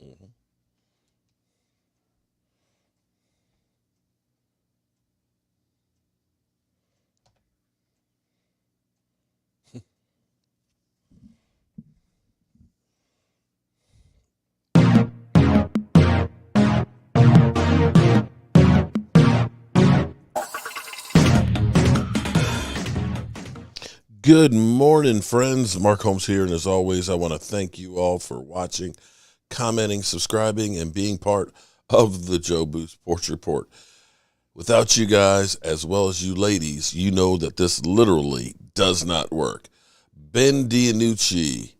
Mhm. Good morning, friends. Mark Holmes here, and as always, I want to thank you all for watching, commenting, subscribing, and being part of the Jobu Sports Report. Without you guys, as well as you ladies, you know that this literally does not work. Ben DiNucci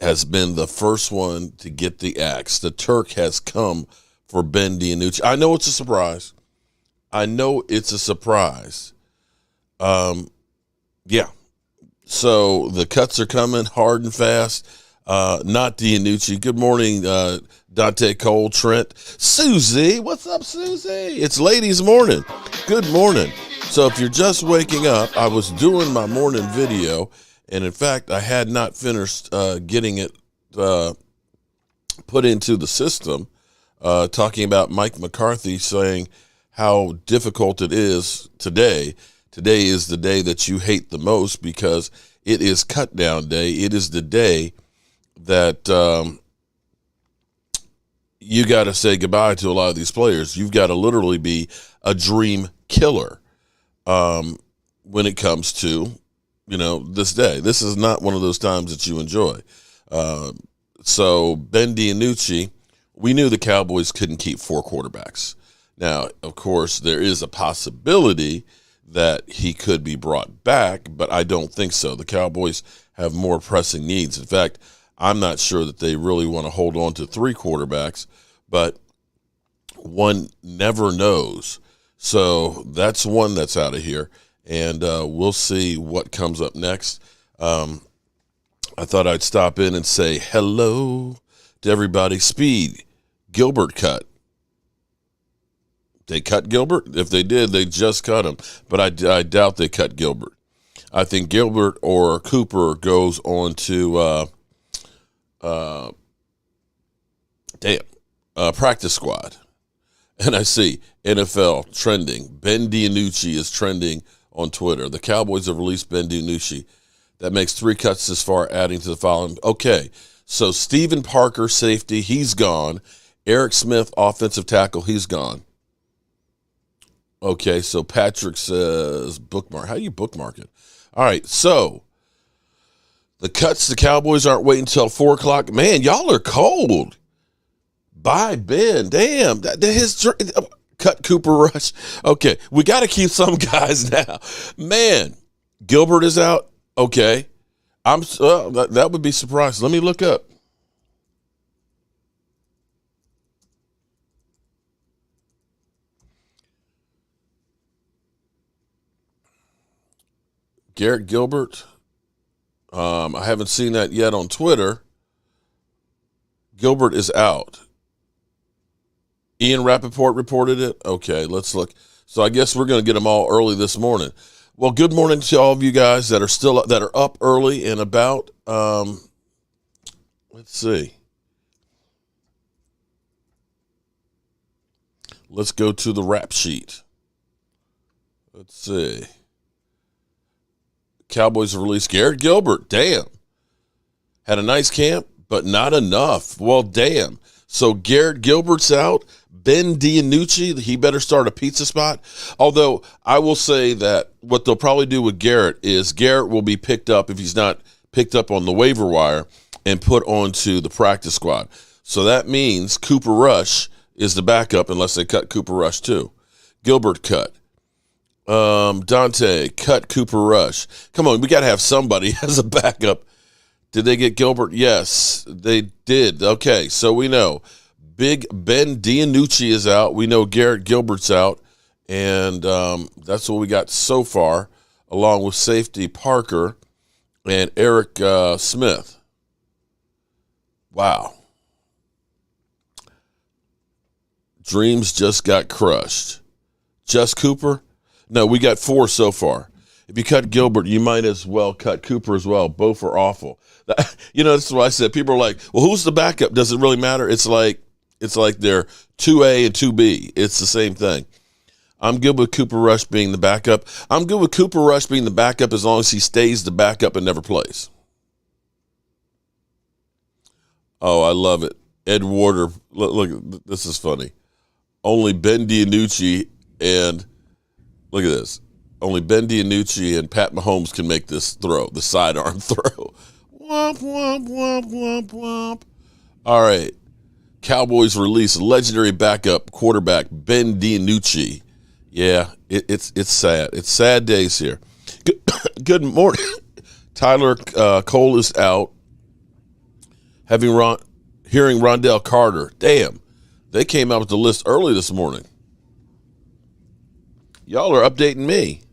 has been the first one to get the axe. The Turk has come for Ben DiNucci. I know it's a surprise. Yeah. So the cuts are coming hard and fast. Not DiNucci. Good morning, Dante, Cole, Trent, Susie. What's up, Susie? It's ladies' morning. Good morning. So if you're just waking up, I was doing my morning video, and in fact, I had not finished getting it put into the system, talking about Mike McCarthy saying how difficult it is today. Today is the day that you hate the most because it is cut down day. It is the day that you got to say goodbye to a lot of these players. You've got to literally be a dream killer when it comes to, this day. This is not one of those times that you enjoy. So Ben DiNucci, we knew the Cowboys couldn't keep 4 quarterbacks. Now, of course, there is a possibility that he could be brought back, but I don't think so. The Cowboys have more pressing needs. In fact, I'm not sure that they really want to hold on to 3 quarterbacks, but one never knows. So that's one that's out of here, and we'll see what comes up next. I thought I'd stop in and say hello to everybody. Speed, Gilbert cut. They cut Gilbert? If they did, they just cut him. But I doubt they cut Gilbert. I think Gilbert or Cooper goes on to practice squad. And I see NFL trending. Ben DiNucci is trending on Twitter. The Cowboys have released Ben DiNucci. That makes 3 cuts this far, adding to the following. Okay, so Stephen Parker, safety, he's gone. Eric Smith, offensive tackle, he's gone. Okay, so Patrick says bookmark. How do you bookmark it? All right, so the cuts, the Cowboys aren't waiting until 4 o'clock. Man, y'all are cold. Bye, Ben. Damn, his cut Cooper Rush. Okay, we got to keep some guys now. Man, Gilbert is out. Okay, that would be surprising. Let me look up. Garrett Gilbert. I haven't seen that yet on Twitter. Gilbert is out. Ian Rappaport reported it. Okay, let's look. So I guess we're going to get them all early this morning. Well, good morning to all of you guys that are up early and about. Let's see. Let's go to the rap sheet. Let's see. Cowboys have released Garrett Gilbert. Damn. Had a nice camp, but not enough. Well, damn. So Garrett Gilbert's out. Ben DiNucci, he better start a pizza spot. Although I will say that what they'll probably do with Garrett is Garrett will be picked up, if he's not picked up on the waiver wire, and put onto the practice squad. So that means Cooper Rush is the backup unless they cut Cooper Rush too. Gilbert cut. Dante, cut Cooper Rush. Come on, we got to have somebody as a backup. Did they get Gilbert? Yes, they did. Okay, so we know Big Ben DiNucci is out. We know Garrett Gilbert's out. And that's what we got so far, along with safety Parker and Eric Smith. Wow. Dreams just got crushed. Just Cooper? No, we got 4 so far. If you cut Gilbert, you might as well cut Cooper as well. Both are awful. That's what I said. People are like, well, who's the backup? Does it really matter? It's like they're 2A and 2B. It's the same thing. I'm good with Cooper Rush being the backup. I'm good with Cooper Rush being the backup as long as he stays the backup and never plays. Oh, I love it. Ed Warder, look, this is funny. Only Ben DiNucci and, look at this. Only Ben DiNucci and Pat Mahomes can make this throw, the sidearm throw. Womp, womp, womp, womp, womp. All right. Cowboys release legendary backup quarterback Ben DiNucci. Yeah, it's sad. It's sad days here. Good morning. Tyler Cole is out. Hearing Rondell Carter. Damn, they came out with the list early this morning. Y'all are updating me.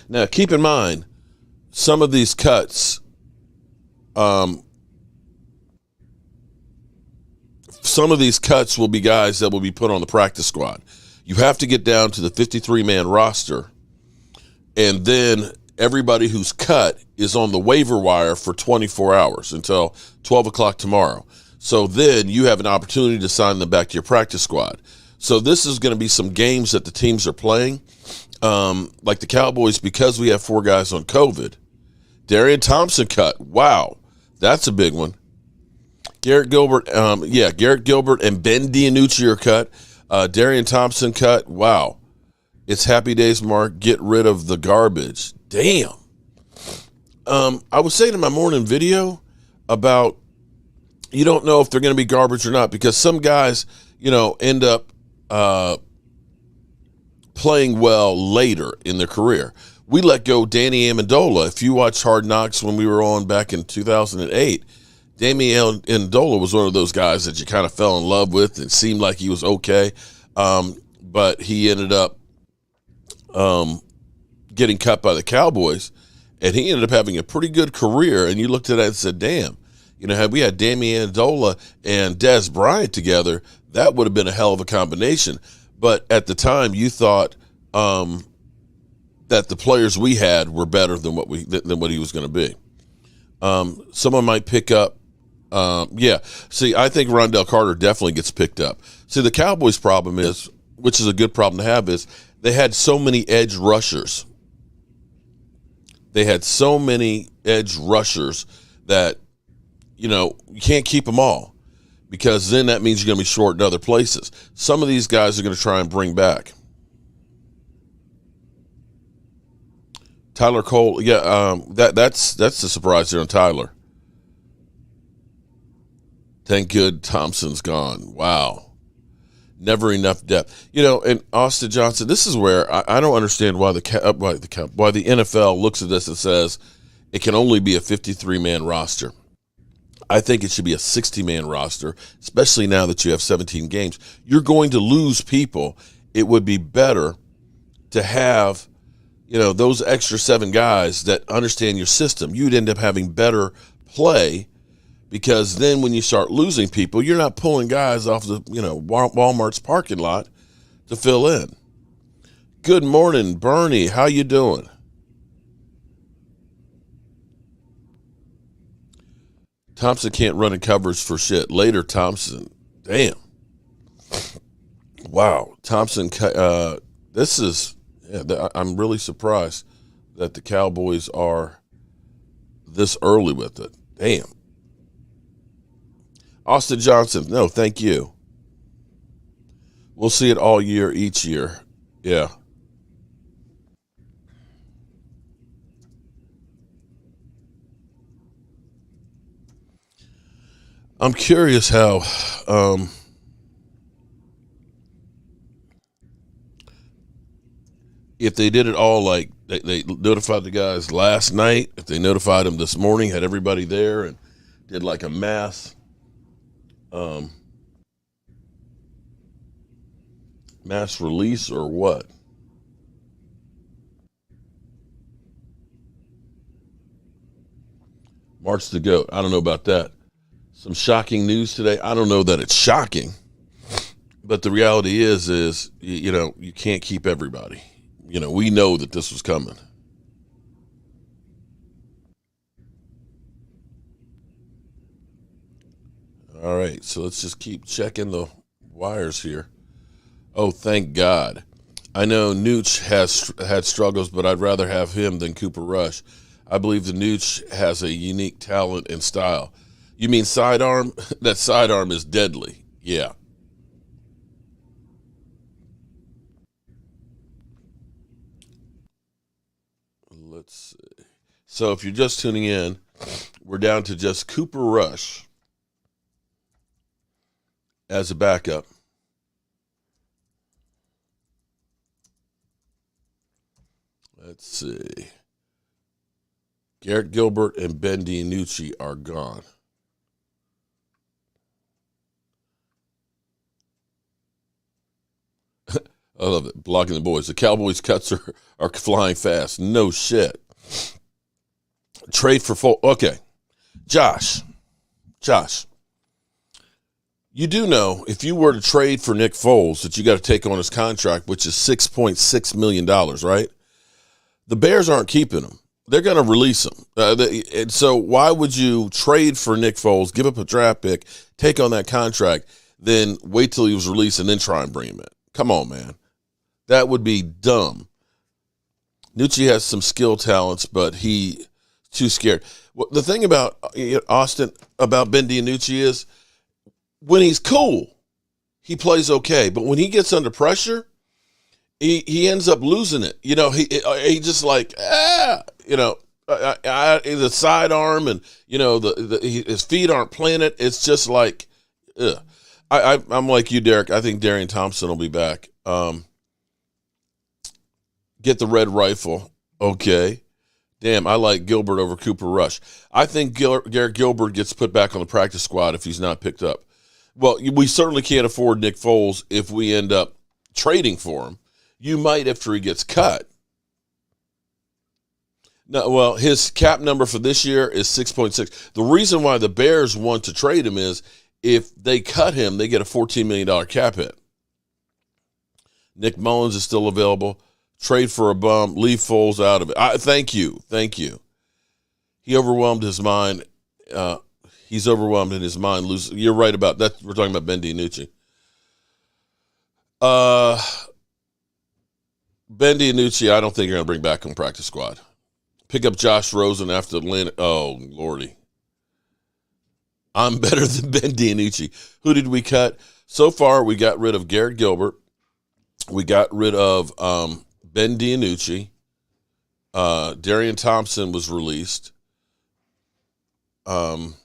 Now, keep in mind, some of these cuts, will be guys that will be put on the practice squad. You have to get down to the 53-man roster, and then everybody who's cut is on the waiver wire for 24 hours until 12 o'clock tomorrow. So then you have an opportunity to sign them back to your practice squad. So this is going to be some games that the teams are playing. Like the Cowboys, because we have 4 guys on COVID. Darian Thompson cut. Wow, that's a big one. Garrett Gilbert and Ben DiNucci are cut. Darian Thompson cut. Wow. It's happy days, Mark. Get rid of the garbage. Damn. I was saying in my morning video about you don't know if they're going to be garbage or not because some guys, end up playing well later in their career. We let go Danny Amendola. If you watch Hard Knocks when we were on back in 2008, Danny Amendola was one of those guys that you kind of fell in love with and seemed like he was okay. But he ended up getting cut by the Cowboys, and he ended up having a pretty good career. And you looked at that and said, damn, had we had Danny Amendola and Dez Bryant together, that would have been a hell of a combination. But at the time, you thought that the players we had were better than what he was going to be. Someone might pick up. See, I think Rondell Carter definitely gets picked up. See, the Cowboys' problem is, which is a good problem to have, is they had so many edge rushers. They had so many edge rushers that, you can't keep them all because then that means you're going to be short in other places. Some of these guys are going to try and bring back. Tyler Cole, that's the surprise there on Tyler. Thank good Thompson's gone. Wow. Never enough depth. And Austin Johnson, this is where I don't understand why the NFL looks at this and says it can only be a 53-man roster. I think it should be a 60-man roster, especially now that you have 17 games. You're going to lose people. It would be better to have, those extra 7 guys that understand your system. You'd end up having better play because then when you start losing people, you're not pulling guys off the, Walmart's parking lot to fill in. Good morning, Bernie. How you doing? Thompson can't run in coverage for shit. Later, Thompson. Damn. Wow. Thompson, this is, I'm really surprised that the Cowboys are this early with it. Damn. Austin Johnson, no, thank you. We'll see it all year, each year. Yeah. I'm curious how if they did it all like they notified the guys last night, if they notified them this morning, had everybody there and did like a mass release or what? March the GOAT. I don't know about that. Some shocking news today. I don't know that it's shocking. But the reality is you can't keep everybody. We know that this was coming. All right, so let's just keep checking the wires here. Oh, thank God. I know Nooch has had struggles, but I'd rather have him than Cooper Rush. I believe the Nooch has a unique talent and style. You mean sidearm? That sidearm is deadly. Yeah. Let's see. So if you're just tuning in, we're down to just Cooper Rush as a backup. Let's see. Garrett Gilbert and Ben DiNucci are gone. I love it. Blocking the boys. The Cowboys cuts are flying fast. No shit. Trade for full. Okay. Josh. You do know if you were to trade for Nick Foles that you got to take on his contract, which is $6.6 million, right? The Bears aren't keeping him. They're going to release him. And so why would you trade for Nick Foles, give up a draft pick, take on that contract, then wait till he was released and then try and bring him in? Come on, man. That would be dumb. Nucci has some skill talents, but he's too scared. Well, the thing about Austin, about Ben DiNucci is when he's cool, he plays okay. But when he gets under pressure, he ends up losing it. He just like, the sidearm and, his feet aren't planted. It's just like, ugh. I'm like you, Derek. I think Darian Thompson will be back. Get the red rifle. Okay. Damn, I like Gilbert over Cooper Rush. I think Garrett Gilbert gets put back on the practice squad if he's not picked up. Well, we certainly can't afford Nick Foles if we end up trading for him. You might after he gets cut. No, well, his cap number for this year is 6.6. The reason why the Bears want to trade him is if they cut him, they get a $14 million cap hit. Nick Mullins is still available. Trade for a bum. Leave Foles out of it. Thank you. He overwhelmed his mind. He's overwhelmed in his mind. You're right about that. We're talking about Ben DiNucci. Ben DiNucci, I don't think you're going to bring back on practice squad. Pick up Josh Rosen after Atlanta. Oh, Lordy. I'm better than Ben DiNucci. Who did we cut? So far, we got rid of Garrett Gilbert. We got rid of Ben DiNucci. Darian Thompson was released. I'm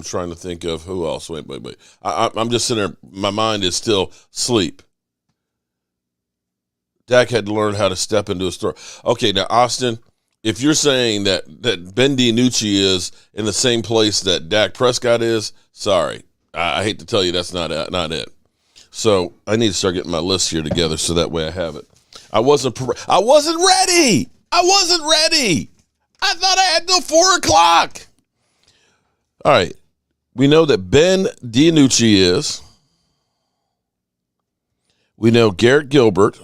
trying to think of who else. Wait. I'm just sitting there. My mind is still asleep. Dak had to learn how to step into a store. Okay, now, Austin, if you're saying that Ben DiNucci is in the same place that Dak Prescott is, sorry. I hate to tell you that's not it. So I need to start getting my list here together so that way I have it. I wasn't ready. I thought I had till 4 o'clock. All right. We know that Ben DiNucci is. We know Garrett Gilbert.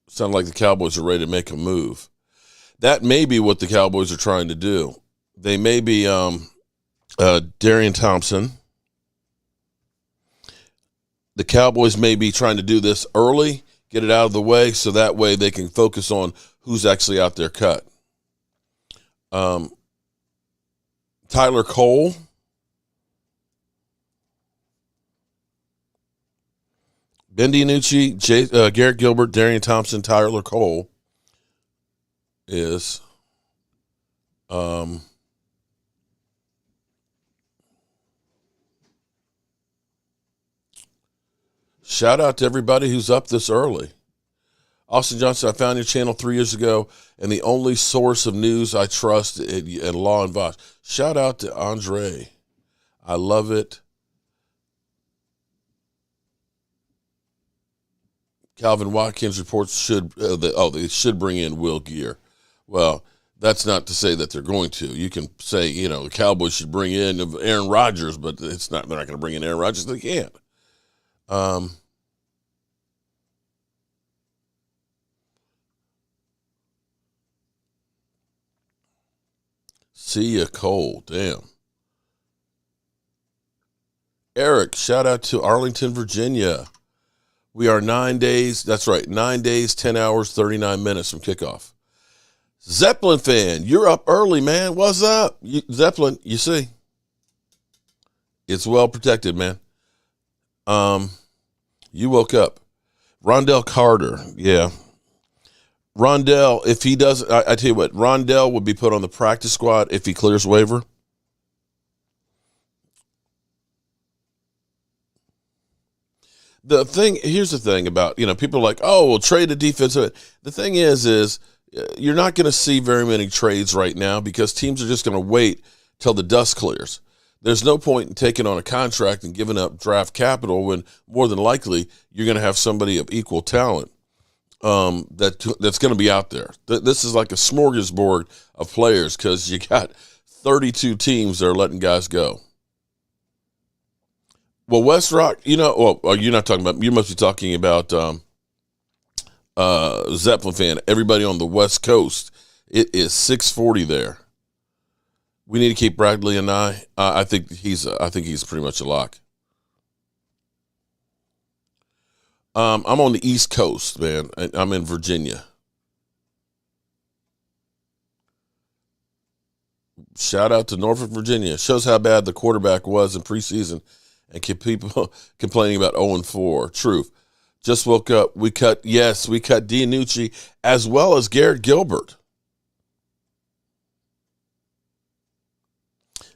Sound like the Cowboys are ready to make a move. That may be what the Cowboys are trying to do. They may be Darian Thompson. The Cowboys may be trying to do this early, get it out of the way, so that way they can focus on who's actually out there cut. Tyler Cole. Ben DiNucci, Garrett Gilbert, Darian Thompson, Tyler Cole is shout out to everybody who's up this early. Austin Johnson, I found your channel 3 years ago, and the only source of news I trust in law and Vox. Shout out to Andre. I love it. Calvin Watkins reports they should bring in Will Gear. Well, that's not to say that they're going to. You can say, the Cowboys should bring in Aaron Rodgers, but they're not going to bring in Aaron Rodgers. They can't. See ya, Cole. Damn. Eric, shout out to Arlington, Virginia. We are 9 days. That's right. 9 days, 10 hours, 39 minutes from kickoff. Zeppelin fan, you're up early, man. What's up? Zeppelin, you see. It's well protected, man. You woke up. Rondell Carter, yeah. Rondell, if he does, I tell you what, Rondell would be put on the practice squad if he clears waiver. Here's the thing about, people are like, oh, we'll trade a defensive. The thing is you're not going to see very many trades right now because teams are just going to wait till the dust clears. There's no point in taking on a contract and giving up draft capital when more than likely you're going to have somebody of equal talent that's going to be out there. This is like a smorgasbord of players because you got 32 teams that are letting guys go. Well, West Rock, you're not talking about, you must be talking about Zeppelin fan, everybody on the West Coast. It is 6:40 there. We need to keep Bradley and I think he's pretty much a lock. I'm on the East Coast, man. I'm in Virginia. Shout out to Norfolk, Virginia. Shows how bad the quarterback was in preseason and keep people complaining about 0-4. Truth. Just woke up. We cut DiNucci as well as Garrett Gilbert.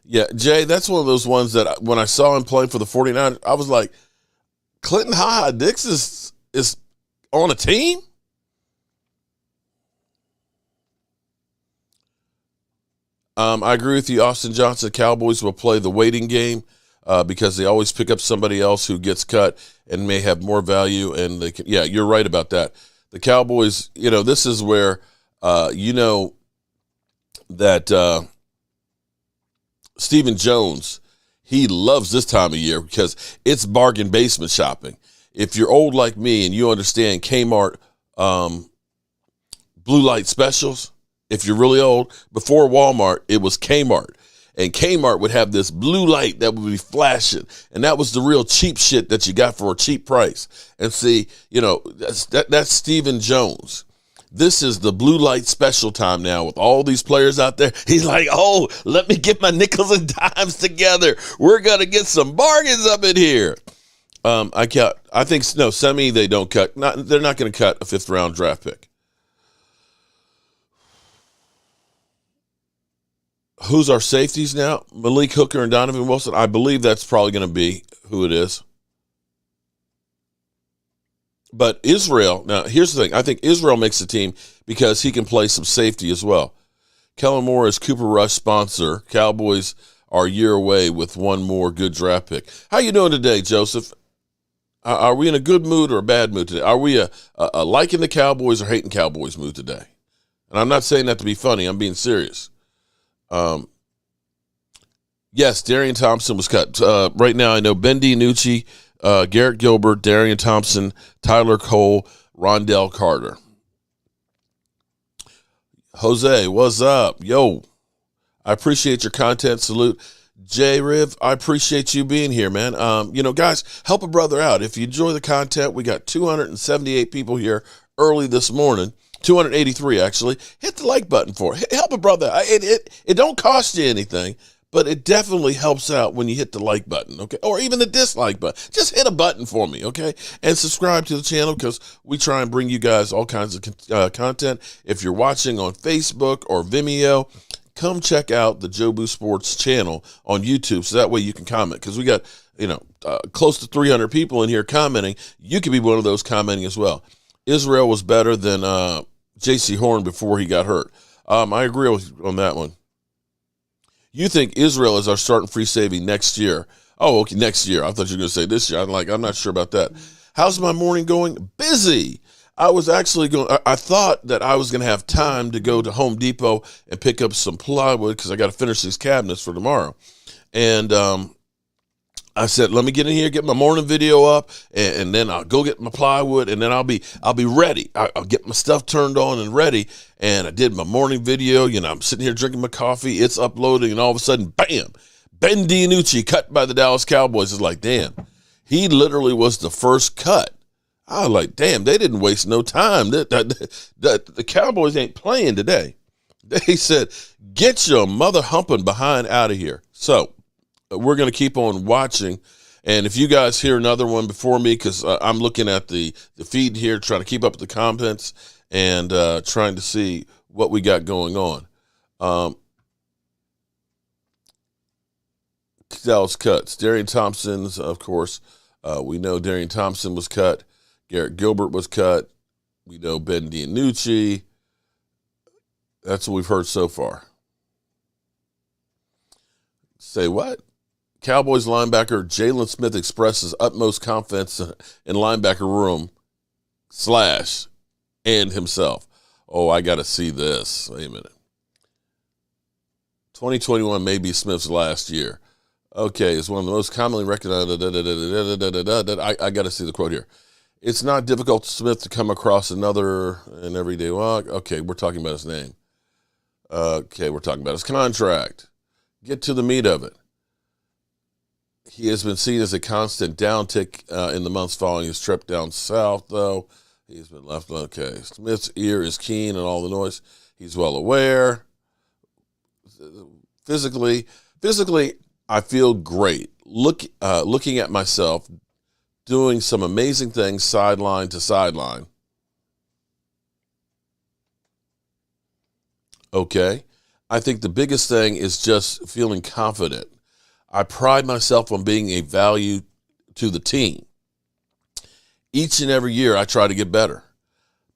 Yeah, Jay, that's one of those ones that when I saw him playing for the 49ers, I was like, Clinton Ha-Ha-Dix is on a team? I agree with you, Austin Johnson. Cowboys will play the waiting game because they always pick up somebody else who gets cut and may have more value. And you're right about that. The Cowboys, this is where that Stephen Jones, he loves this time of year because it's bargain basement shopping. If you're old like me and you understand Kmart blue light specials, if you're really old, before Walmart, it was Kmart. And Kmart would have this blue light that would be flashing. And that was the real cheap shit that you got for a cheap price. And see, that's Stephen Jones. This is the blue light special time now with all these players out there. He's like, oh, let me get my nickels and dimes together. We're going to get some bargains up in here. Semi, they don't cut. They're not going to cut a 5th round draft pick. Who's our safeties now? Malik Hooker and Donovan Wilson. I believe that's probably going to be who it is. But Israel, now here's the thing. I think Israel makes the team because he can play some safety as well. Kellen Moore is Cooper Rush sponsor. Cowboys are a year away with one more good draft pick. How you doing today, Joseph? Are we in a good mood or a bad mood today? Are we a liking the Cowboys or hating Cowboys mood today? And I'm not saying that to be funny. I'm being serious. Yes, Darian Thompson was cut. Right now I know Ben DiNucci, Garrett Gilbert, Darian Thompson, Tyler Cole, Rondell Carter. Jose, what's up? Yo, I appreciate your content. Salute. Jay Riv, I appreciate you being here, man. Guys, help a brother out. If you enjoy the content, we got 278 people here early this morning. 283, actually. Hit the like button for it. Help a brother. It don't cost you anything, but it definitely helps out when you hit the like button, okay? Or even the dislike button. Just hit a button for me, okay? And subscribe to the channel because we try and bring you guys all kinds of content. If you're watching on Facebook or Vimeo, come check out the Jobu Sports channel on YouTube so that way you can comment because we got, close to 300 people in here commenting. You could be one of those commenting as well. Israel was better than J.C. Horn before he got hurt. I agree with you on that one. You think Israel is our starting free safety next year? Oh, okay, next year. I thought you were going to say this year. I'm not sure about that. How's my morning going? Busy. I was actually I thought that I was going to have time to go to Home Depot and pick up some plywood because I got to finish these cabinets for tomorrow. And I said, let me get in here, get my morning video up, and then I'll go get my plywood, and then I'll be ready. I'll get my stuff turned on and ready. And I did my morning video. You know, I'm sitting here drinking my coffee. It's uploading, and all of a sudden, bam, Ben DiNucci cut by the Dallas Cowboys. It's like, damn, he literally was the first cut. I was like, damn, they didn't waste no time. The Cowboys ain't playing today. They said, get your mother humping behind out of here. So we're going to keep on watching. And if you guys hear another one before me, because I'm looking at the feed here, trying to keep up with the comments and trying to see what we got going on. Dallas cuts. Darian Thompson's, of course. We know Darian Thompson was cut. Garrett Gilbert was cut. We know Ben DiNucci. That's what we've heard so far. Say what? Cowboys linebacker Jalen Smith expresses utmost confidence in linebacker room / and himself. Oh, I got to see this. Wait a minute. 2021 may be Smith's last year. Okay, it's one of the most commonly recognized. I got to see the quote here. It's not difficult for Smith to come across another in everyday walk. Okay, we're talking about his name. Okay, we're talking about his contract. Get to the meat of it. He has been seen as a constant downtick in the months following his trip down south, though. He's been left. Okay, Smith's ear is keen and all the noise. He's well aware. Physically, I feel great. Looking at myself, doing some amazing things sideline to sideline. Okay. I think the biggest thing is just feeling confident. I pride myself on being a value to the team. Each and every year, I try to get better.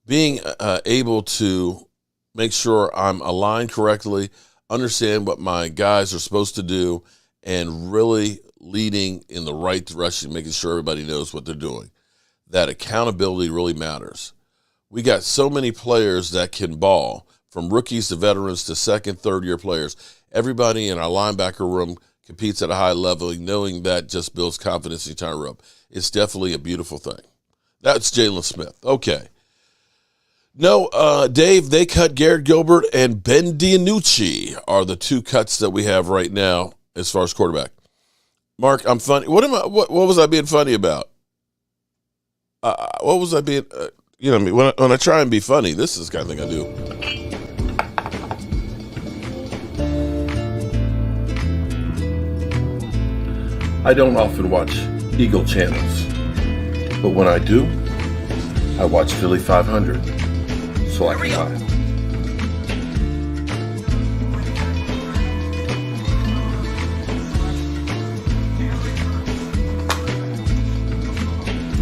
Being able to make sure I'm aligned correctly, understand what my guys are supposed to do, and really leading in the right direction, making sure everybody knows what they're doing. That accountability really matters. We got so many players that can ball, from rookies to veterans to second, third-year players. Everybody in our linebacker room competes at a high level, knowing that just builds confidence in the entire room. It's definitely a beautiful thing. That's Jalen Smith. Okay. No, Dave, they cut Garrett Gilbert and Ben DiNucci are the two cuts that we have right now as far as quarterback. Mark, I'm funny. What was I being funny about? What was I being, when I try and be funny, this is the kind of thing I do. I don't often watch Eagle channels, but when I do, I watch Philly 500, so I can laugh.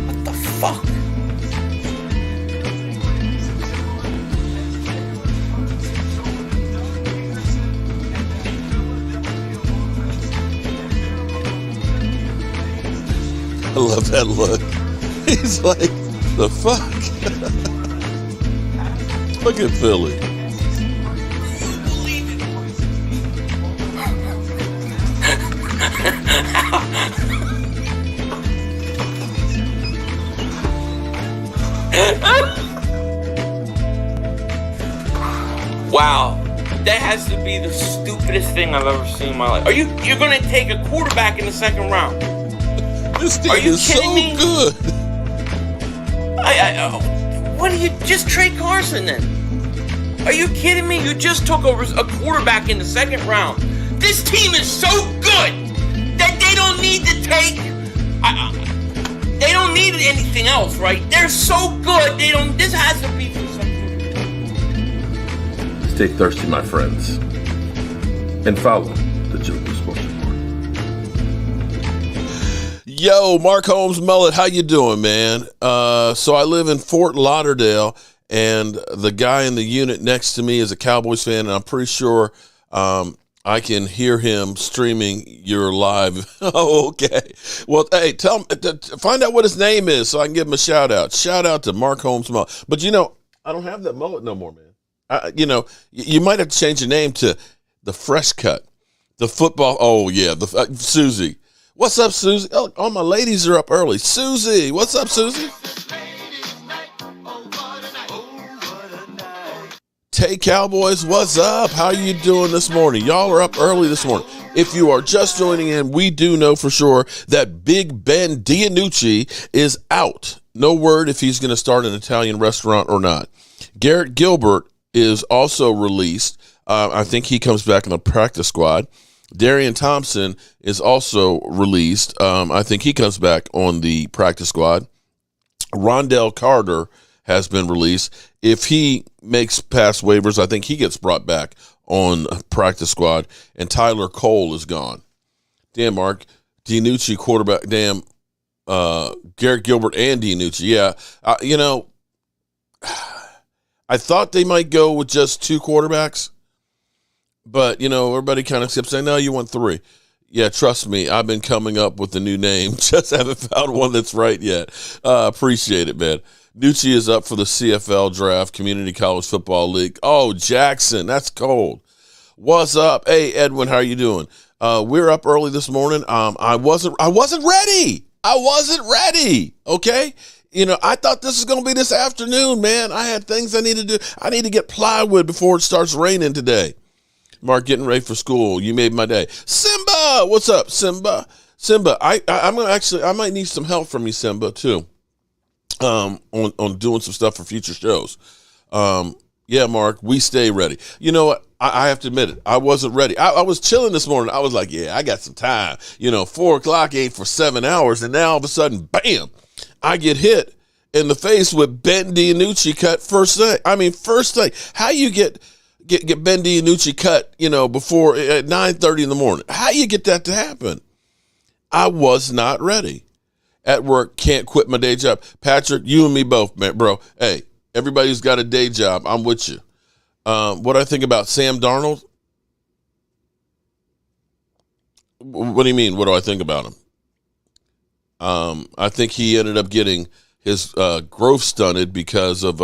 What the fuck? I love that look. He's like, the fuck? Look at Philly. Wow, that has to be the stupidest thing I've ever seen in my life. You're gonna take a quarterback in the second round? This team is so good. What are you, just Trey Carson then? Are you kidding me? You just took over a quarterback in the second round. This team is so good that they don't need to take, they don't need anything else, right? They're so good, this has to be for something. Stay thirsty, my friends, and follow the Jobu Sports Report. Yo, Mark Holmes Mullet, how you doing, man? So I live in Fort Lauderdale, and the guy in the unit next to me is a Cowboys fan, and I'm pretty sure I can hear him streaming your live. Oh, okay. Well, hey, find out what his name is so I can give him a shout out. Shout out to Mark Holmes Mullet. But I don't have that mullet no more, man. You might have to change your name to the Fresh Cut, the football. Oh yeah, Susie. What's up, Susie? Oh, all my ladies are up early. Susie, what's up, Susie? Hey, Cowboys, what's up? How you doing this morning? Y'all are up early this morning. If you are just joining in, we do know for sure that Big Ben DiNucci is out. No word if he's going to start an Italian restaurant or not. Garrett Gilbert is also released. I think he comes back in the practice squad. Darian Thompson is also released. I think he comes back on the practice squad. Rondell Carter has been released. If he makes past waivers, I think he gets brought back on practice squad. And Tyler Cole is gone. Damn, Mark. DiNucci quarterback. Damn. Garrett Gilbert and DiNucci. Yeah. I thought they might go with just two quarterbacks. But, everybody kind of kept saying, no, you want three. Yeah, trust me, I've been coming up with a new name. Just haven't found one that's right yet. Appreciate it, man. Nucci is up for the CFL draft, Community College Football League. Oh, Jackson, that's cold. What's up? Hey, Edwin, how are you doing? We're up early this morning. I wasn't ready. Okay? I thought this was going to be this afternoon, man. I had things I need to do. I need to get plywood before it starts raining today. Mark, getting ready for school. You made my day. Simba, what's up, Simba? Simba, I might need some help from you, Simba, too. On doing some stuff for future shows. Yeah, Mark, we stay ready. You know what? I have to admit it. I wasn't ready. I was chilling this morning. I was like, yeah, I got some time. 4 o'clock ain't for 7 hours, and now all of a sudden, bam, I get hit in the face with Ben DiNucci cut first thing. How you get Ben DiNucci cut, before at 9:30 in the morning? How you get that to happen? I was not ready. At work, can't quit my day job. Patrick, you and me both, man, bro. Hey, everybody's got a day job. I'm with you. What do I think about Sam Darnold? What do you mean? What do I think about him? I think he ended up getting his growth stunted because of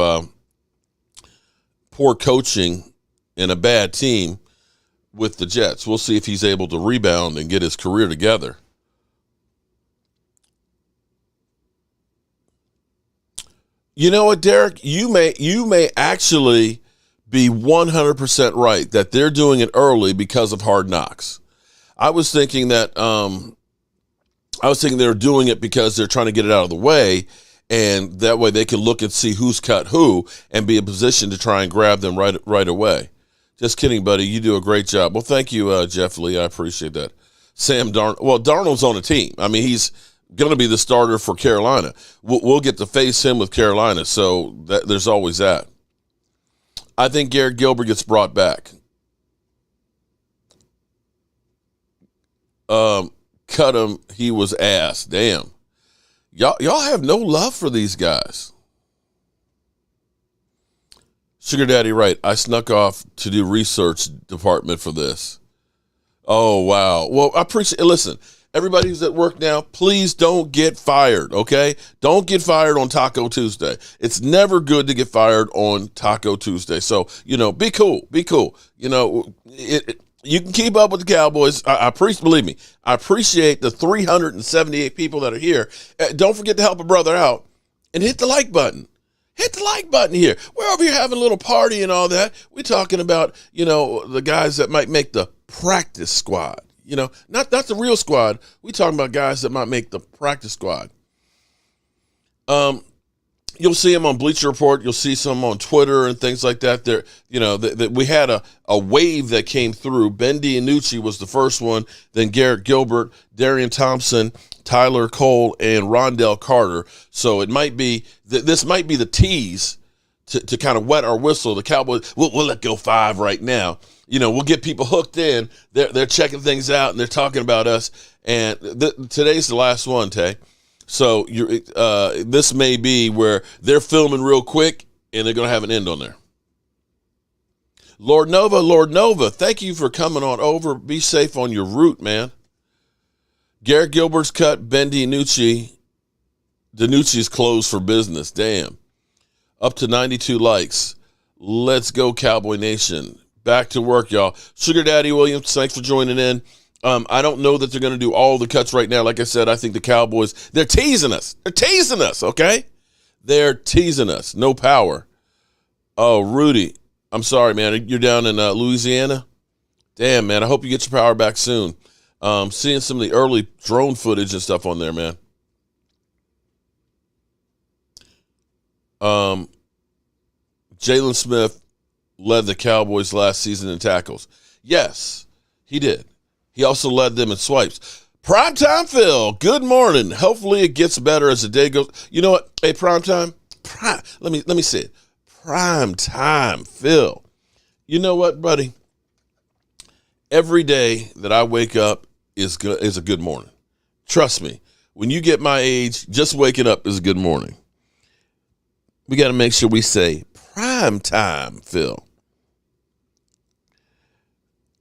poor coaching and a bad team with the Jets. We'll see if he's able to rebound and get his career together. You know what, Derek? You may actually be 100% right that they're doing it early because of Hard Knocks. I was thinking they're doing it because they're trying to get it out of the way, and that way they can look and see who's cut who and be in position to try and grab them right away. Just kidding, buddy. You do a great job. Well, thank you, Jeff Lee. I appreciate that. Sam Darnold. Well, Darnold's on a team. I mean, he's going to be the starter for Carolina. We'll get to face him with Carolina, so there's always that. I think Garrett Gilbert gets brought back. Cut him. He was ass. Damn. Y'all have no love for these guys. Sugar Daddy, right. I snuck off to do research department for this. Oh, wow. Well, I appreciate it. Listen, everybody who's at work now, please don't get fired, okay? Don't get fired on Taco Tuesday. It's never good to get fired on Taco Tuesday. So, be cool. Be cool. You can keep up with the Cowboys. Believe me, I appreciate the 378 people that are here. Don't forget to help a brother out and hit the like button. Hit the like button here. We're over here having a little party and all that. We're talking about, the guys that might make the practice squad. Not the real squad. We're talking about guys that might make the practice squad. You'll see them on Bleacher Report. You'll see some on Twitter and things like that. There, we had a wave that came through. Ben DiNucci was the first one. Then Garrett Gilbert, Darian Thompson, Tyler Cole, and Rondell Carter. So it might be this might be the tease to kind of wet our whistle. The Cowboys, we'll let go 5 right now. We'll get people hooked in. They're checking things out and they're talking about us. And today's the last one, Tay. So this may be where they're filming real quick and they're going to have an end on there. Lord Nova, thank you for coming on over. Be safe on your route, man. Garrett Gilbert's cut, Ben DiNucci's closed for business. Damn. Up to 92 likes. Let's go, Cowboy Nation. Back to work, y'all. Sugar Daddy Williams, thanks for joining in. I don't know that they're going to do all the cuts right now. Like I said, I think the Cowboys, they're teasing us. They're teasing us, okay? They're teasing us. No power. Oh, Rudy, I'm sorry, man. You're down in Louisiana? Damn, man. I hope you get your power back soon. Seeing some of the early drone footage and stuff on there, man. Jalen Smith led the Cowboys last season in tackles. Yes, he did. He also led them in swipes. Primetime Phil, good morning. Hopefully it gets better as the day goes. You know what? Hey, Primetime. Let me say it. Primetime Phil. You know what, buddy? Every day that I wake up is a good morning. Trust me. When you get my age, just waking up is a good morning. We got to make sure we say Primetime Phil.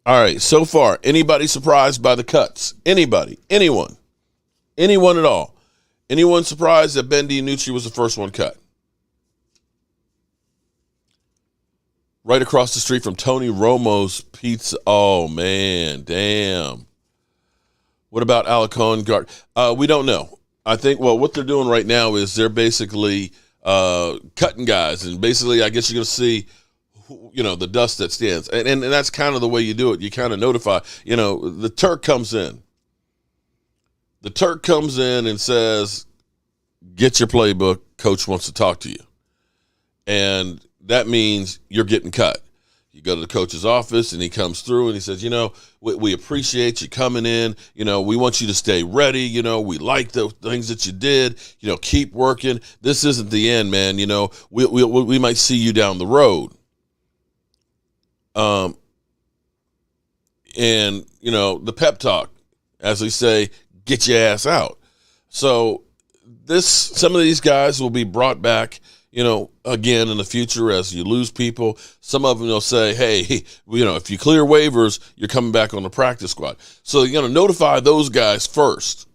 All right, so far, anybody surprised by the cuts? Anybody? Anyone? Anyone at all? Anyone surprised that Ben DiNucci was the first one cut? Right across the street from Tony Romo's Pizza. Oh, man, damn. What about Alarcon Guard? We don't know. I think, what they're doing right now is they're basically cutting guys. And basically, I guess you're going to see the dust that stands. And that's kind of the way you do it. You kind of notify, the Turk comes in. The Turk comes in and says, get your playbook. Coach wants to talk to you. And that means you're getting cut. You go to the coach's office and he comes through and he says, we appreciate you coming in. We want you to stay ready. We like the things that you did. Keep working. This isn't the end, man. We might see you down the road. And the pep talk, as we say, get your ass out. So some of these guys will be brought back, again in the future as you lose people. Some of them will say, hey, if you clear waivers, you're coming back on the practice squad. So you're going to notify those guys first.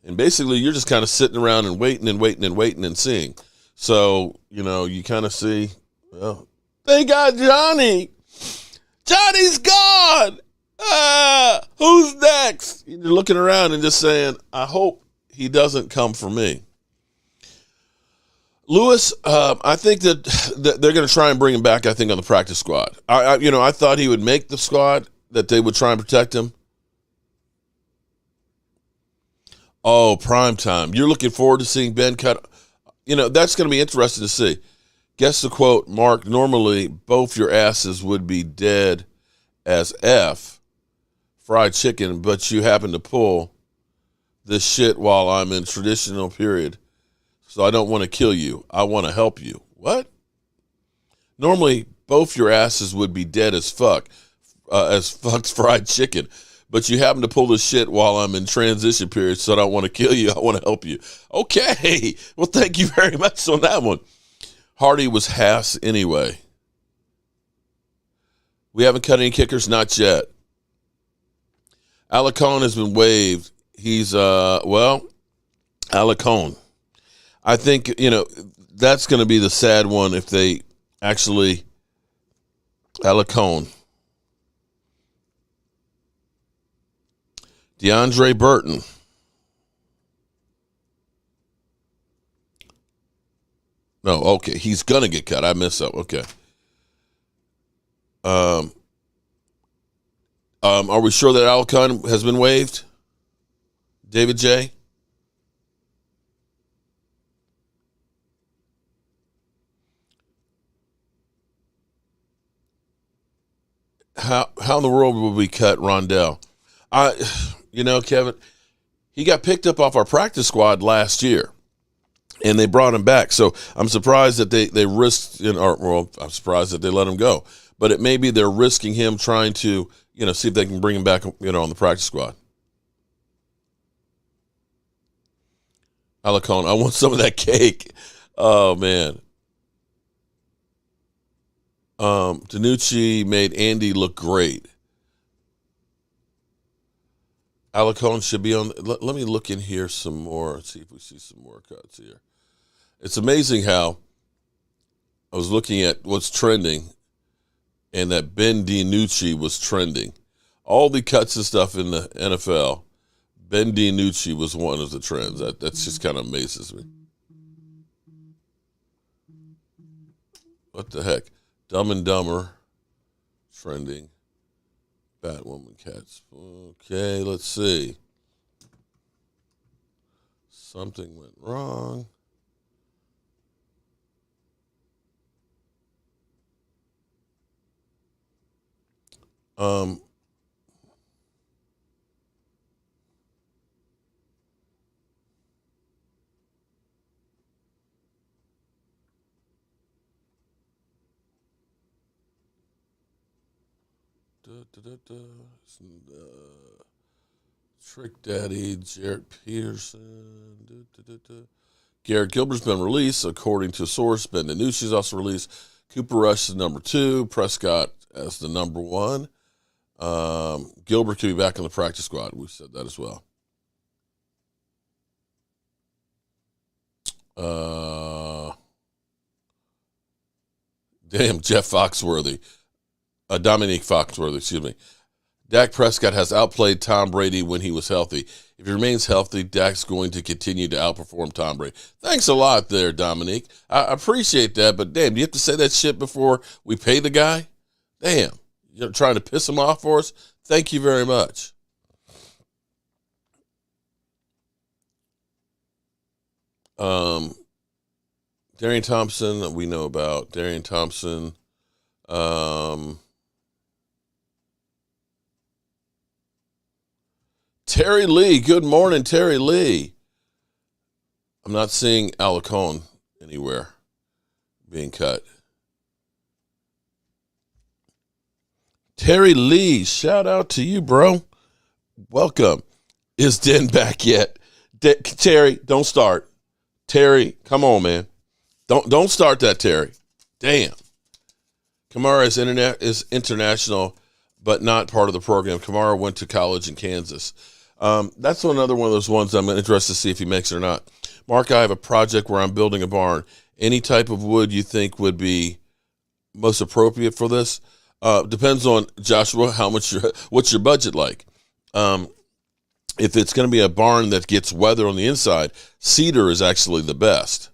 And basically you're just kind of sitting around and waiting and seeing. So, you kind of see, well, they got Johnny. Johnny's gone. Who's next? You're looking around and just saying, I hope he doesn't come for me. Lewis, I think that they're going to try and bring him back, I think, on the practice squad. I thought he would make the squad, that they would try and protect him. Oh, prime time. You're looking forward to seeing Ben cut. That's going to be interesting to see. Guess the quote, Mark, normally both your asses would be dead as F, fried chicken, but you happen to pull this shit while I'm in traditional period. So I don't want to kill you. I want to help you. What? Normally both your asses would be dead as fuck's fried chicken, but you happen to pull this shit while I'm in transition period. So I don't want to kill you. I want to help you. Okay. Well, thank you very much on that one. Hardy was Haas anyway. We haven't cut any kickers, not yet. Alarcon has been waived. He's, Alarcon. I think, that's going to be the sad one if they actually, Alarcon. DeAndre Burton. No, okay. He's going to get cut. I missed that. Okay. Are we sure that Alarcon has been waived? David J.? How in the world will we cut Rondell? Kevin, he got picked up off our practice squad last year. And they brought him back. So I'm surprised that they risked, I'm surprised that they let him go. But it may be they're risking him trying to, see if they can bring him back, on the practice squad. Alicone, I want some of that cake. Oh, man. Danucci made Andy look great. Alicone should be on. Let me look in here some more. See if we see some more cuts here. It's amazing how I was looking at what's trending and that Ben DiNucci was trending. All the cuts and stuff in the NFL, Ben DiNucci was one of the trends. That's just kind of amazes me. What the heck? Dumb and Dumber, trending. Batwoman cats. Okay, let's see. Something went wrong. Trick Daddy, Jarrett Peterson. Garrett Gilbert's been released, according to a source. Ben DiNucci's also released. Cooper Rush is number 2. Prescott as the number 1. Gilbert could be back in the practice squad. We said that as well. Jeff Foxworthy. Dominique Foxworthy, excuse me. Dak Prescott has outplayed Tom Brady when he was healthy. If he remains healthy, Dak's going to continue to outperform Tom Brady. Thanks a lot there, Dominique. I appreciate that, but damn, do you have to say that shit before we pay the guy? Damn. You're trying to piss him off for us? Thank you very much. Darian Thompson, we know about. Darian Thompson. Terry Lee. Good morning, Terry Lee. I'm not seeing Alicone anywhere being cut. Terry Lee, shout out to you, bro. Welcome. Is Den back yet? Terry, don't start. Terry, come on, man. Don't start that, Terry. Damn. Kamara is international, but not part of the program. Kamara went to college in Kansas. That's another one of those ones I'm interested to see if he makes it or not. Mark, I have a project where I'm building a barn. Any type of wood you think would be most appropriate for this? Depends on, Joshua, what's your budget like? If it's going to be a barn that gets weather on the inside, cedar is actually the best.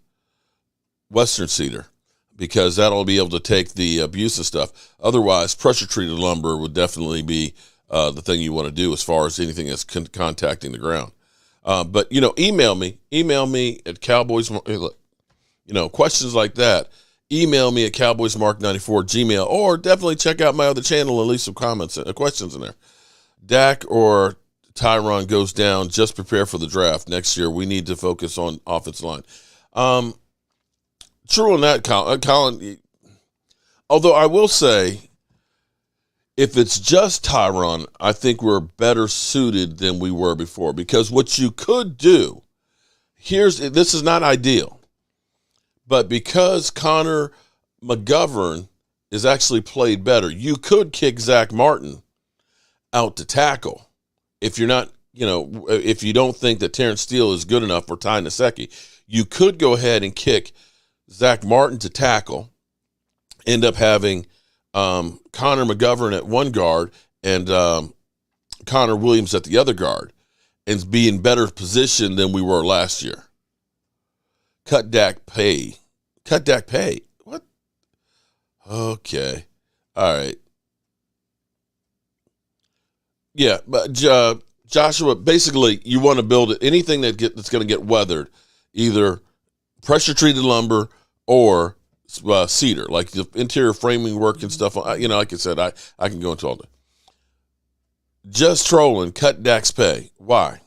Western cedar, because that'll be able to take the abuse and stuff. Otherwise, pressure-treated lumber would definitely be the thing you want to do as far as anything that's contacting the ground. But, email me at Cowboys, questions like that. Email me at cowboysmark94@gmail.com, or definitely check out my other channel and leave some comments, questions in there. Dak or Tyron goes down, just prepare for the draft. Next year, we need to focus on offensive line. True on that, Colin. Although I will say, if it's just Tyron, I think we're better suited than we were before. Because what you could do, this is not ideal, but because Connor McGovern is actually played better, you could kick Zach Martin out to tackle. If you're not, if you don't think that Terrence Steele is good enough for Ty Nsekhe, you could go ahead and kick Zach Martin to tackle, end up having Connor McGovern at one guard and Connor Williams at the other guard, and be in better position than we were last year. Cut Dak pay. What? Okay. All right. Yeah, but Joshua, basically, you want to build anything that's going to get weathered, either pressure-treated lumber or cedar, like the interior framing work and stuff. Like I said, I can go into all that. Just trolling, cut Dak's pay. Why?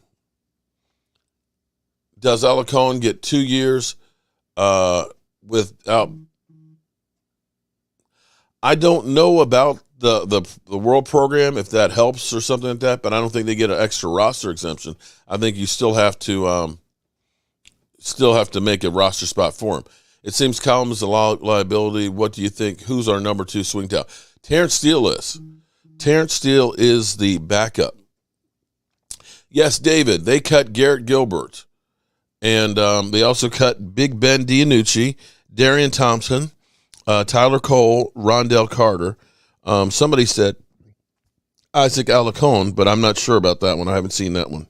Does Alicone get 2 years without? I don't know about the World Program, if that helps or something like that, but I don't think they get an extra roster exemption. I think you still have to still have to make a roster spot for him. It seems Column is a liability. What do you think? Who's our number 2 swing tackle? Terrence Steele is. Terrence Steele is the backup. Yes, David, they cut Garrett Gilbert. And they also cut Big Ben DiNucci, Darian Thompson, Tyler Cole, Rondell Carter. Somebody said Isaac Alarcon, but I'm not sure about that one. I haven't seen that one.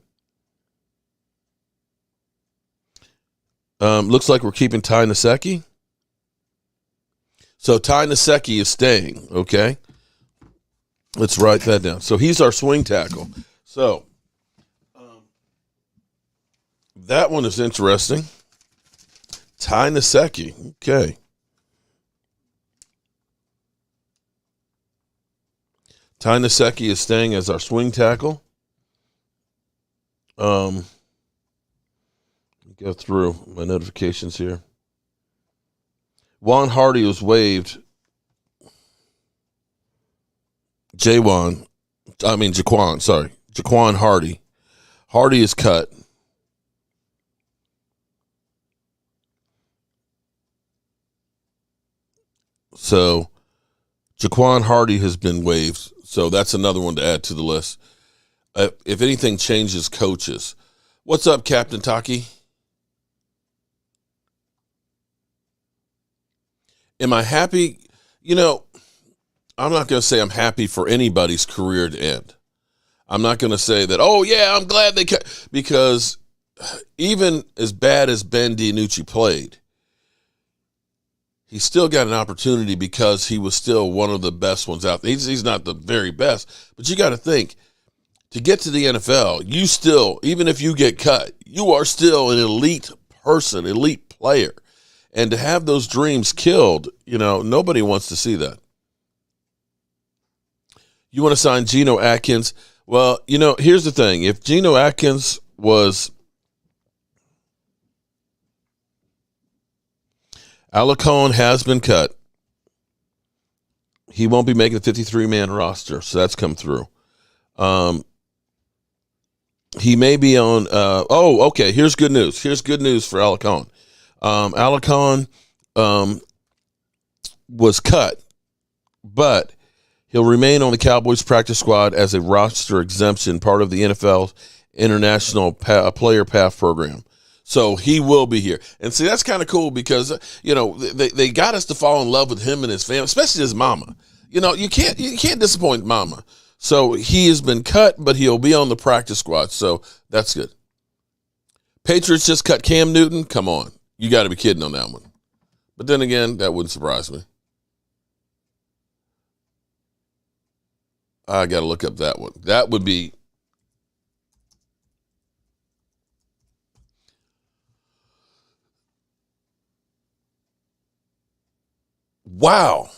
Looks like we're keeping Ty Nsekhe. So Ty Nsekhe is staying, okay? Let's write that down. So he's our swing tackle. So that one is interesting. Ty Nsekhe, okay. Ty Nsekhe is staying as our swing tackle. Go through my notifications here. Juan Hardy was waived. Jaquan Hardy. Hardy is cut. So Jaquan Hardy has been waived. So that's another one to add to the list. If anything changes, coaches. What's up, Captain Taki? Am I happy? You know, I'm not going to say I'm happy for anybody's career to end. I'm not going to say that, oh, yeah, I'm glad they cut. Because even as bad as Ben DiNucci played, he still got an opportunity because he was still one of the best ones out there. He's not the very best, but you got to think, to get to the NFL, you still, even if you get cut, you are still an elite person, elite player. And to have those dreams killed, you know, nobody wants to see that. You want to sign Geno Atkins? Well, you know, here's the thing. If Geno Atkins was Alarcon has been cut. He won't be making the 53-man roster, so that's come through. He may be on okay, here's good news. Here's good news for Alarcon. Alarcon was cut, but he'll remain on the Cowboys practice squad as a roster exemption, part of the NFL's International Player Path program. So he will be here. And see, that's kind of cool because, you know, they got us to fall in love with him and his family, especially his mama. You know, you can't disappoint mama. So he has been cut, but he'll be on the practice squad. So that's good. Patriots just cut Cam Newton. Come on. You got to be kidding on that one. But then again, that wouldn't surprise me. I got to look up that one. That would be. Wow.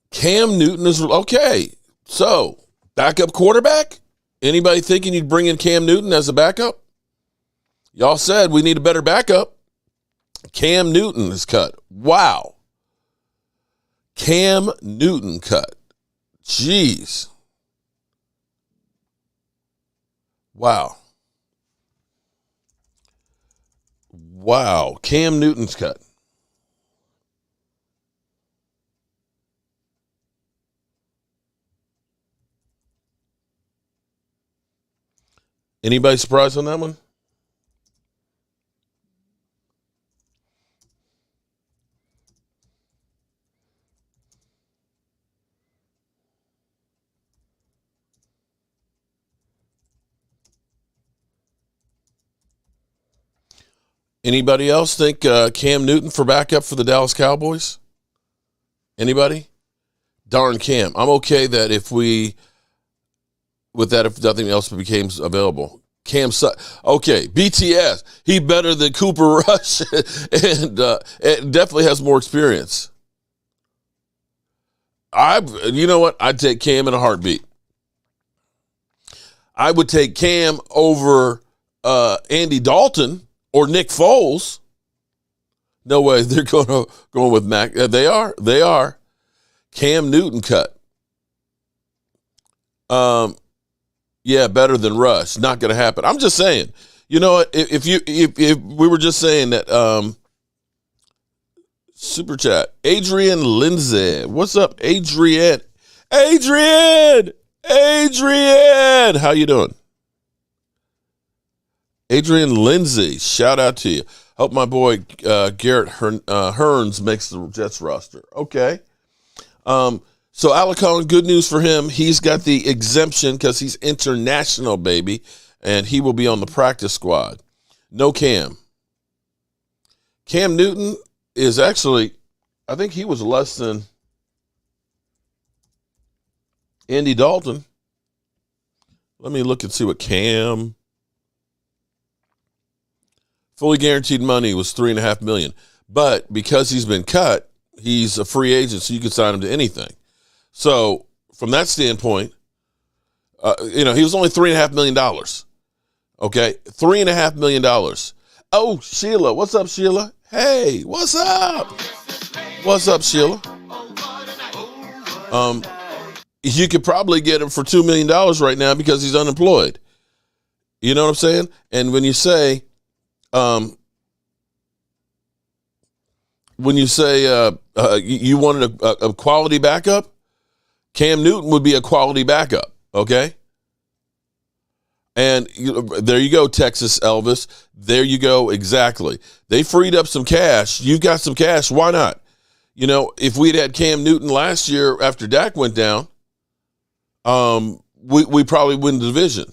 Cam Newton is okay. So, backup quarterback? Anybody thinking you'd bring in Cam Newton as a backup? Y'all said we need a better backup. Cam Newton is cut. Wow. Cam Newton cut. Jeez. Wow. Wow. Cam Newton's cut. Anybody surprised on that one? Anybody else think Cam Newton for backup for the Dallas Cowboys? Anybody? Darn Cam. I'm okay that if nothing else becomes available. Cam Sutton. Okay, BTS. He better than Cooper Rush and definitely has more experience. You know what? I'd take Cam in a heartbeat. I would take Cam over Andy Dalton or Nick Foles. No way. They're going with Mac. They are. Cam Newton cut. Yeah, better than Rush. Not going to happen. I'm just saying, You know what? If we were just saying that, super chat, Adrian Lindsay. What's up, Adrian? Adrian, how you doing? Adrian Lindsay, shout out to you. Hope my boy Garrett Hearns makes the Jets roster. Okay. So Alec Collin, good news for him. He's got the exemption because he's international, baby, and he will be on the practice squad. No Cam. Cam Newton is actually, I think he was less than Andy Dalton. Let me look and see what Cam. Fully guaranteed money was $3.5 million. But because he's been cut, he's a free agent, so you can sign him to anything. So from that standpoint, he was only $3.5 million. Okay, $3.5 million. Oh, Sheila, what's up, Sheila? Hey, what's up? What's up, Sheila? You could probably get him for $2 million right now because he's unemployed. You know what I'm saying? And when you say, you wanted a quality backup, Cam Newton would be a quality backup, okay? And there you go, Texas Elvis. There you go, exactly. They freed up some cash. You've got some cash. Why not? If we'd had Cam Newton last year after Dak went down, we probably win the division.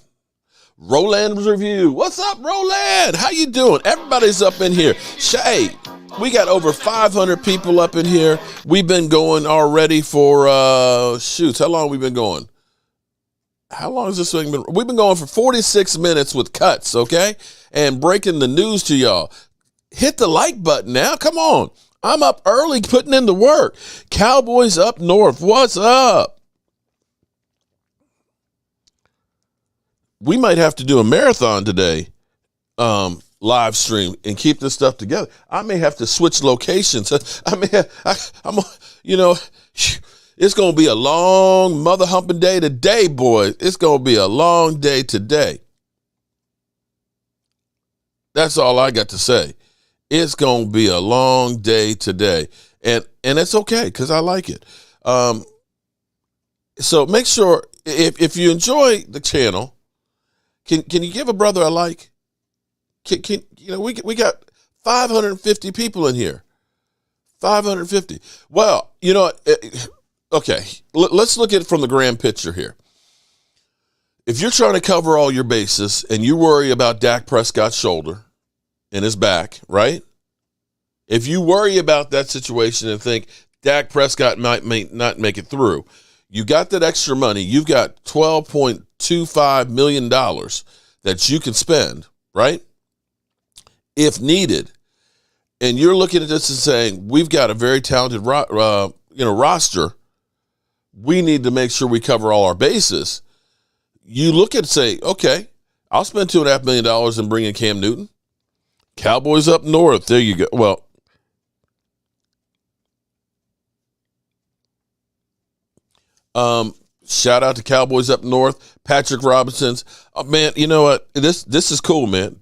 Roland's Review. What's up, Roland? How you doing? Everybody's up in here. Shay, we got over 500 people up in here. We've been going already for, how long have we been going? How long has this thing been? We've been going for 46 minutes with cuts, okay? And breaking the news to y'all. Hit the like button now. Come on. I'm up early putting in the work. Cowboys up north. What's up? We might have to do a marathon today, live stream, and keep this stuff together. I may have to switch locations. It's going to be a long mother humping day today, boys. It's going to be a long day today. That's all I got to say. It's going to be a long day today. And it's okay because I like it. So make sure, if you enjoy the channel, can you give a brother a like? We got 550 people in here. 550. Well, okay, let's look at it from the grand picture here. If you're trying to cover all your bases and you worry about Dak Prescott's shoulder and his back, right? If you worry about that situation and think Dak Prescott may not make it through, you got that extra money. You've got $12.25 million that you can spend, right? If needed. And you're looking at this and saying, we've got a very talented roster. We need to make sure we cover all our bases. You look at it and say, okay, I'll spend $2.5 million and bring in Cam Newton. Cowboys up north. There you go. Well, shout out to Cowboys up north. Patrick Robinson's. Oh, man, you know what? This is cool, man.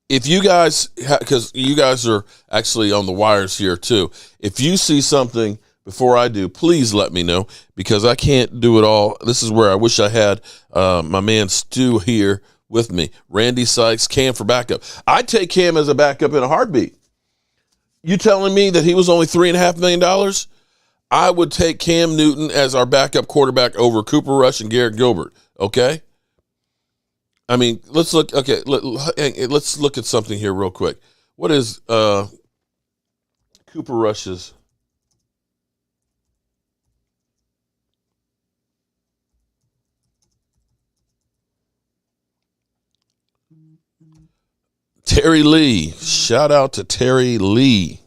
If you guys, because you guys are actually on the wires here too. If you see something before I do, please let me know because I can't do it all. This is where I wish I had my man Stu here with me. Randy Sykes, Cam for backup. I'd take Cam as a backup in a heartbeat. You telling me that he was only $3.5 million? I would take Cam Newton as our backup quarterback over Cooper Rush and Garrett Gilbert. Okay. I mean, let's look. Okay, let's look at something here real quick. What is Cooper Rush's? Terry Lee. Shout out to Terry Lee.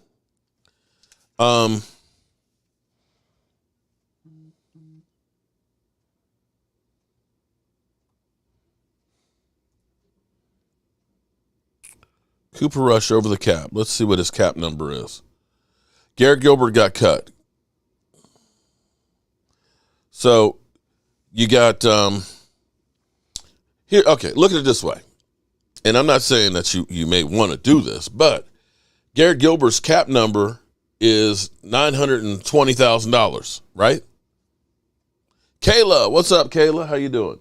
Cooper Rush over the cap. Let's see what his cap number is. Garrett Gilbert got cut. So you got Here, okay, look at it this way. And I'm not saying that you may want to do this, but Garrett Gilbert's cap number is $920,000, right? Kayla, what's up, Kayla? How you doing?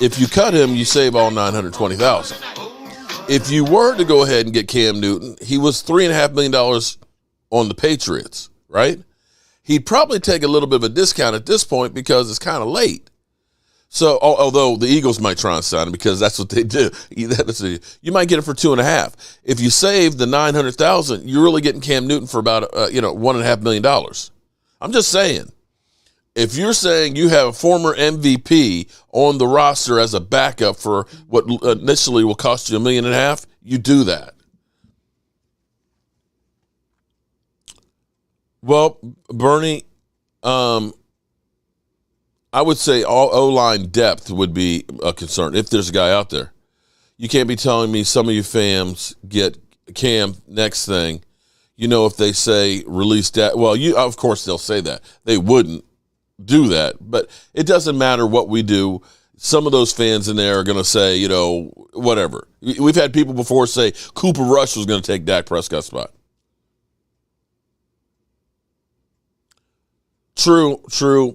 If you cut him, you save all $920,000. If you were to go ahead and get Cam Newton, he was $3.5 million on the Patriots, right? He'd probably take a little bit of a discount at this point because it's kind of late. So, although the Eagles might try and sign him because that's what they do, you might get it for 2.5. If you save the $900,000, you're really getting Cam Newton for about $1.5 million. I'm just saying. If you're saying you have a former MVP on the roster as a backup for what initially will cost you $1.5 million, you do that. Well, Bernie, I would say all O-line depth would be a concern if there's a guy out there. You can't be telling me some of you fans get Cam next thing. If they say release that, well, of course they'll say that. They wouldn't do that, but it doesn't matter what we do. Some of those fans in there are going to say, whatever. We've had people before say Cooper Rush was going to take Dak Prescott's spot. True,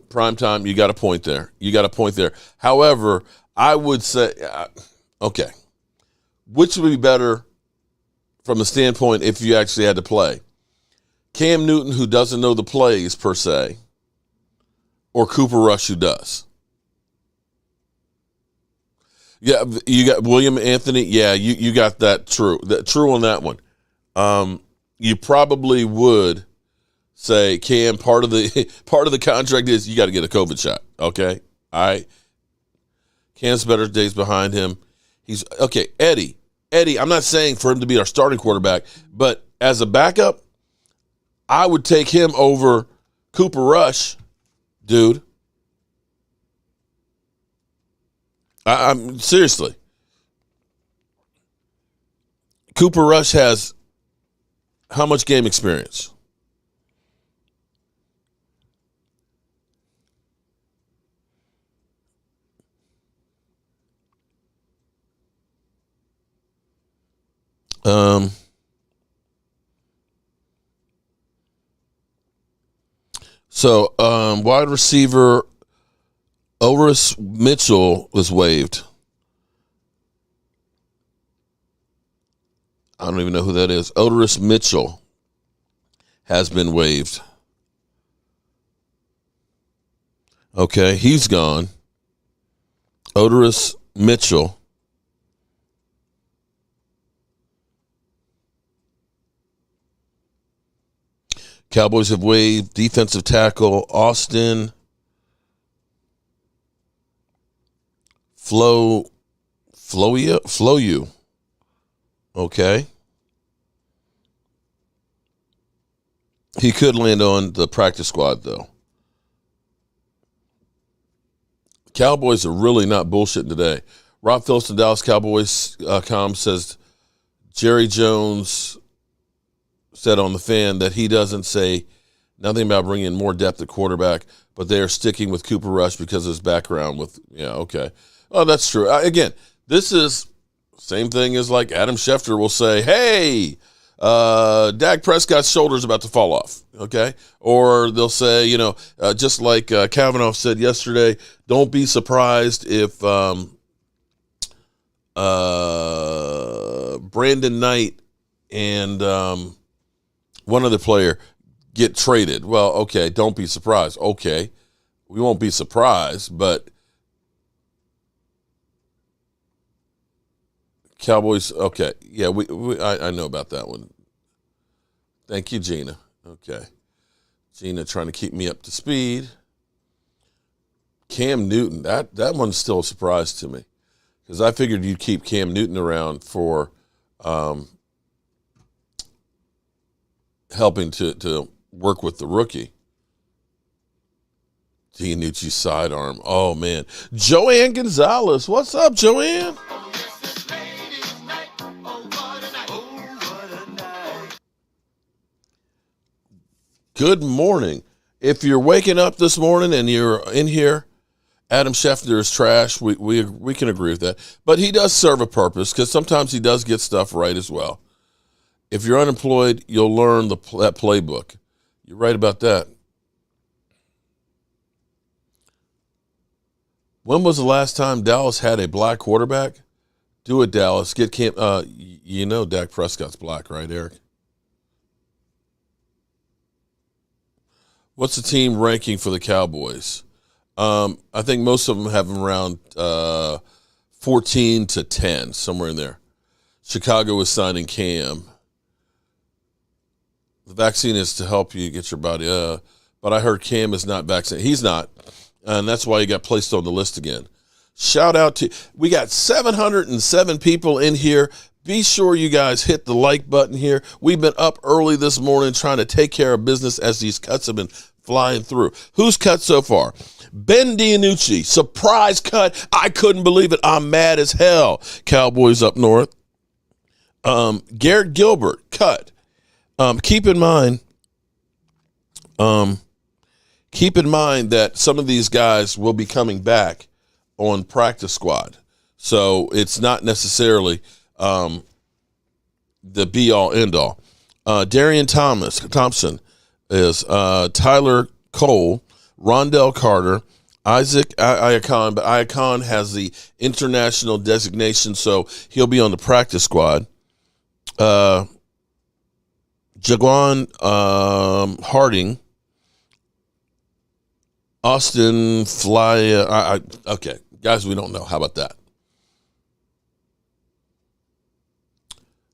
primetime, you got a point there. However, I would say, okay, which would be better from the standpoint if you actually had to play? Cam Newton, who doesn't know the plays per se, or Cooper Rush, who does? Yeah, you got William Anthony. Yeah, you got that true. True on that one. You probably would say, Cam, part of the contract is you got to get a COVID shot. Okay, all right. Cam's better days behind him. He's okay. Eddie. I'm not saying for him to be our starting quarterback, but as a backup, I would take him over Cooper Rush. Dude, I'm seriously. Cooper Rush has how much game experience? Wide receiver Oris Mitchell was waived. I don't even know who that is. Oris Mitchell has been waived. Okay, he's gone. Oris Mitchell. Cowboys have waived defensive tackle Austin Floyu. Okay. He could land on the practice squad, though. Cowboys are really not bullshitting today. Rob Phillips of Dallas Cowboys.com says Jerry Jones said on the Fan that he doesn't say nothing about bringing in more depth at quarterback, but they are sticking with Cooper Rush because of his background with, okay. Oh, that's true. Again, this is same thing as like Adam Schefter will say, hey, Dak Prescott's shoulder's about to fall off, okay? Or they'll say, just like Kavanaugh said yesterday, don't be surprised if Brandon Knight and one other player get traded. Well, okay, don't be surprised. Okay, we won't be surprised, but Cowboys, okay. Yeah, I know about that one. Thank you, Gina. Okay. Gina trying to keep me up to speed. Cam Newton, that one's still a surprise to me because I figured you'd keep Cam Newton around for helping to work with the rookie. Dianucci's sidearm. Oh, man. Joanne Gonzalez. What's up, Joanne? Good morning. If you're waking up this morning and you're in here Adam Schefter is trash. We can agree with that. But he does serve a purpose because sometimes he does get stuff right as well. If you're unemployed, you'll learn that playbook. You're right about that. When was the last time Dallas had a black quarterback? Do it, Dallas. Get Cam. You know Dak Prescott's black, right, Eric? What's the team ranking for the Cowboys? I think most of them have them around 14 to 10, somewhere in there. Chicago is signing Cam. The vaccine is to help you get your body. But I heard Cam is not vaccinated. He's not, and that's why he got placed on the list again. Shout out to, we got 707 people in here. Be sure you guys hit the like button here. We've been up early this morning trying to take care of business as these cuts have been flying through. Who's cut so far? Ben DiNucci, surprise cut. I couldn't believe it. I'm mad as hell. Cowboys up north. Garrett Gilbert, cut. Keep in mind that some of these guys will be coming back on practice squad. So it's not necessarily the be-all, end-all. Darian Thompson is Tyler Cole, Rondell Carter, Isaac Iacon, but Iacon has the international designation, so he'll be on the practice squad. Jaquan Harding, Austin Fly. Okay, guys, we don't know. How about that?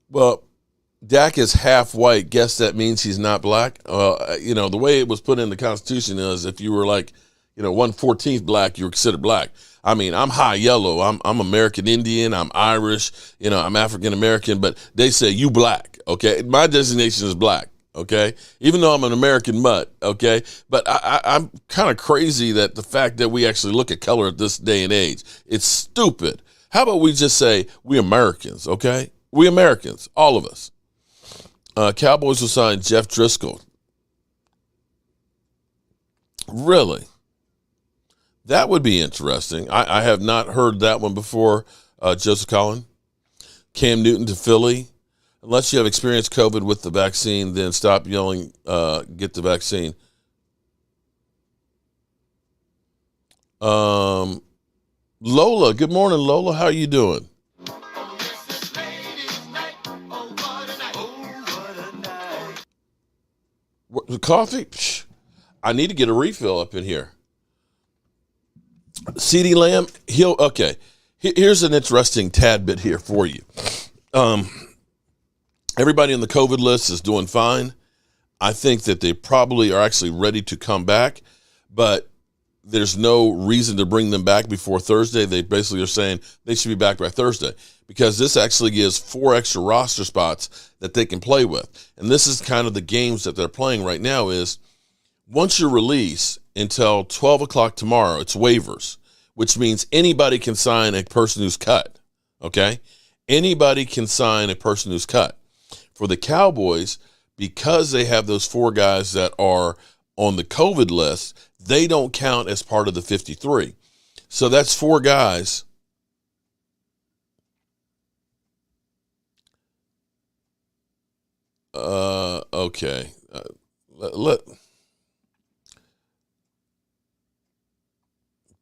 Well, Dak is half white. Guess that means he's not black. The way it was put in the Constitution is if you were like, 1/14 black, you were considered black. I mean, I'm high yellow. I'm American Indian. I'm Irish. I'm African American. But they say you black. Okay, my designation is black. Okay, even though I'm an American mutt. Okay, but I'm kind of crazy that the fact that we actually look at color at this day and age, it's stupid. How about we just say we Americans? Okay, we Americans, all of us. Cowboys will sign Jeff Driscoll. Really? That would be interesting. I have not heard that one before, Joseph Collin. Cam Newton to Philly. Unless you have experienced COVID with the vaccine, then stop yelling, get the vaccine. Lola, good morning, Lola. How are you doing? The coffee? Psh, I need to get a refill up in here. CeeDee Lamb, okay. Here's an interesting tad bit here for you. Everybody on the COVID list is doing fine. I think that they probably are actually ready to come back, but there's no reason to bring them back before Thursday. They basically are saying they should be back by Thursday because this actually gives 4 extra roster spots that they can play with. And this is kind of the games that they're playing right now is once you release until 12 o'clock tomorrow, it's waivers, which means anybody can sign a person who's cut, okay? Anybody can sign a person who's cut. For the Cowboys, because they have those 4 guys that are on the COVID list, they don't count as part of the 53. So that's 4 guys. Okay.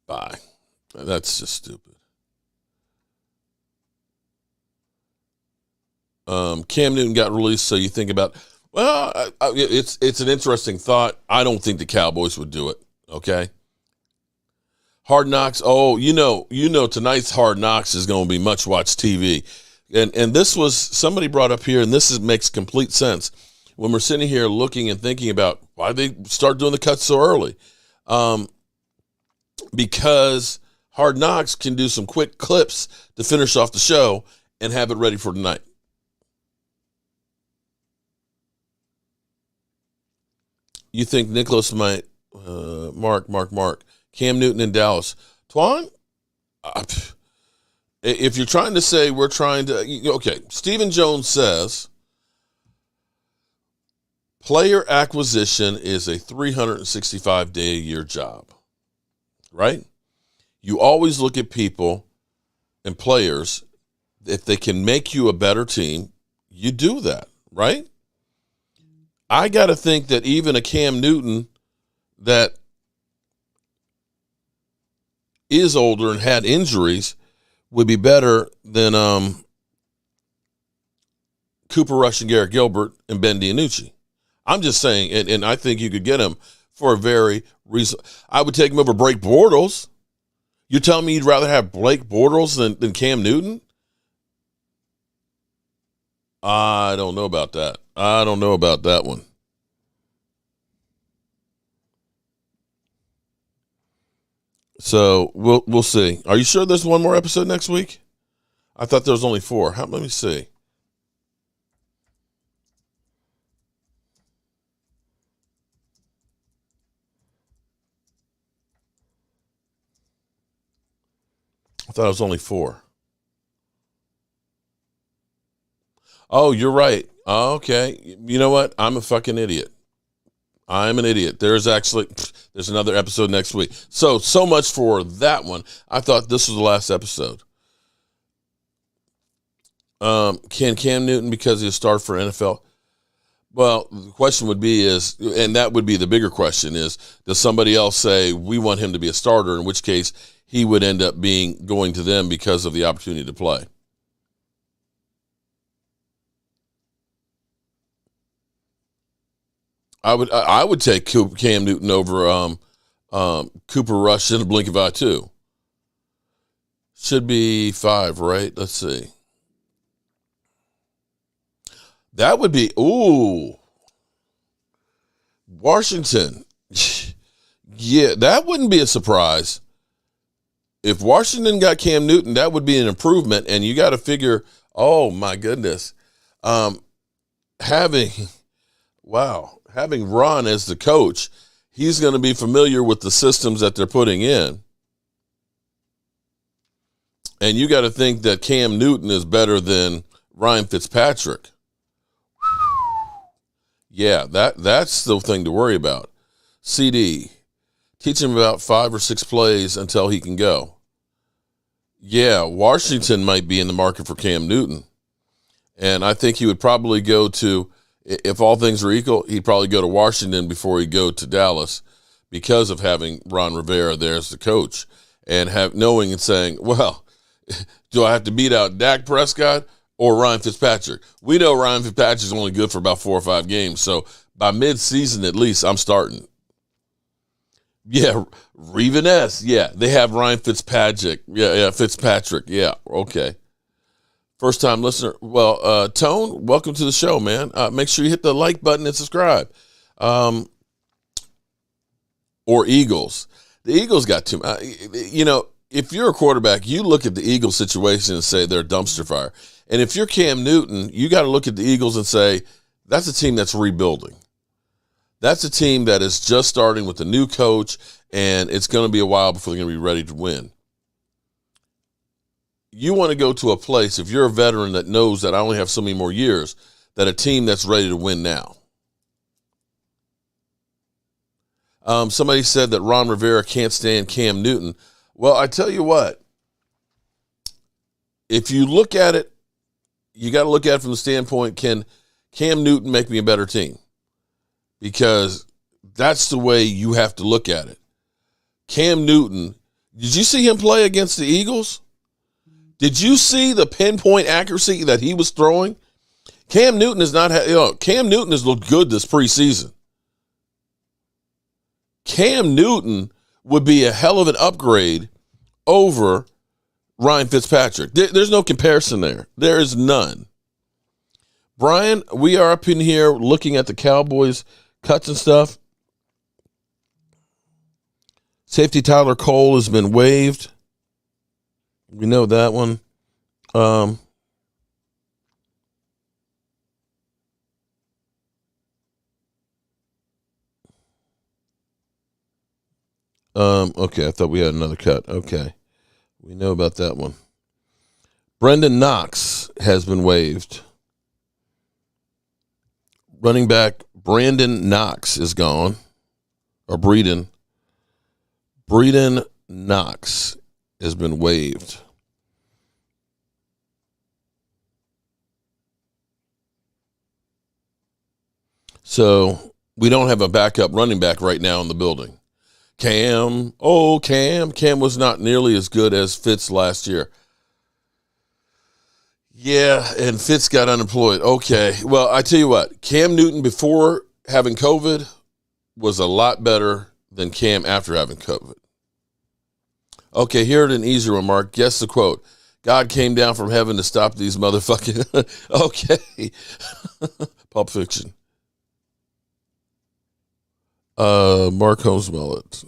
Bye. That's just stupid. Cam Newton got released, so you think about, well, it's an interesting thought. I don't think the Cowboys would do it, okay? Hard Knocks, tonight's Hard Knocks is going to be much-watched TV. And this was, somebody brought up here, and makes complete sense. When we're sitting here looking and thinking about why they start doing the cuts so early. Because Hard Knocks can do some quick clips to finish off the show and have it ready for tonight. You think Nicholas might, Mark, Cam Newton in Dallas. Twan, if you're trying to say we're trying to, okay, Stephen Jones says player acquisition is a 365-day-a-year job, right? You always look at people and players. If they can make you a better team, you do that, right? I got to think that even a Cam Newton that is older and had injuries would be better than Cooper Rush and Garrett Gilbert and Ben DiNucci. I'm just saying, and I think you could get him for a very reason. I would take him over Blake Bortles. You're telling me you'd rather have Blake Bortles than Cam Newton? I don't know about that. I don't know about that one. So we'll see. Are you sure there's one more episode next week? I thought there was only 4. Let me see. I thought it was only 4. Oh, you're right. Okay. You know what? I'm a fucking idiot. I'm an idiot. There's another episode next week. So much for that one. I thought this was the last episode. Can Cam Newton, because he'll start for NFL? Well, the question would be and that would be the bigger question is, does somebody else say we want him to be a starter, in which case he would end up going to them because of the opportunity to play? I would take Cam Newton over Cooper Rush in a blink of an eye too. Should be 5, right? Let's see. That would be Washington. Yeah, that wouldn't be a surprise. If Washington got Cam Newton, that would be an improvement. And you got to figure, oh my goodness, having Ron as the coach, he's going to be familiar with the systems that they're putting in. And you got to think that Cam Newton is better than Ryan Fitzpatrick. Yeah, that's the thing to worry about. CD, teach him about 5 or 6 plays until he can go. Yeah, Washington might be in the market for Cam Newton. And I think he would probably go to, if all things are equal, he'd probably go to Washington before he'd go to Dallas because of having Ron Rivera there as the coach and knowing and saying, well, do I have to beat out Dak Prescott or Ryan Fitzpatrick? We know Ryan Fitzpatrick is only good for about 4 or 5 games. So by mid-season, at least, I'm starting. Yeah, Reven S. Yeah, they have Ryan Fitzpatrick. Yeah, Fitzpatrick. Yeah, okay. First-time listener. Well, Tone, welcome to the show, man. Make sure you hit the like button and subscribe. Or Eagles. The Eagles got too much. If you're a quarterback, you look at the Eagles situation and say they're a dumpster fire. And if you're Cam Newton, you got to look at the Eagles and say, that's a team that's rebuilding. That's a team that is just starting with a new coach, and it's going to be a while before they're going to be ready to win. You want to go to a place, if you're a veteran that knows that I only have so many more years, that a team that's ready to win now. Somebody said that Ron Rivera can't stand Cam Newton. Well, I tell you what, if you look at it, you got to look at it from the standpoint, can Cam Newton make me a better team? Because that's the way you have to look at it. Cam Newton, did you see him play against the Eagles? Did you see the pinpoint accuracy that he was throwing? Cam Newton has looked good this preseason. Cam Newton would be a hell of an upgrade over Ryan Fitzpatrick. There's no comparison there. There is none. Brian, we are up in here looking at the Cowboys cuts and stuff. Safety Tyler Cole has been waived. We know that one. Okay, I thought we had another cut. Okay. We know about that one. Brendan Knox has been waived. Running back Brandon Knox is gone. Or Breeden Knox has been waived. So we don't have a backup running back right now in the building. Cam was not nearly as good as Fitz last year. Yeah, and Fitz got unemployed. Okay, well, I tell you what, Cam Newton before having COVID was a lot better than Cam after having COVID. Okay, here at an easier one, Mark. Guess the quote. God came down from heaven to stop these motherfucking... Okay. Pulp Fiction. Mark Holmes mullet.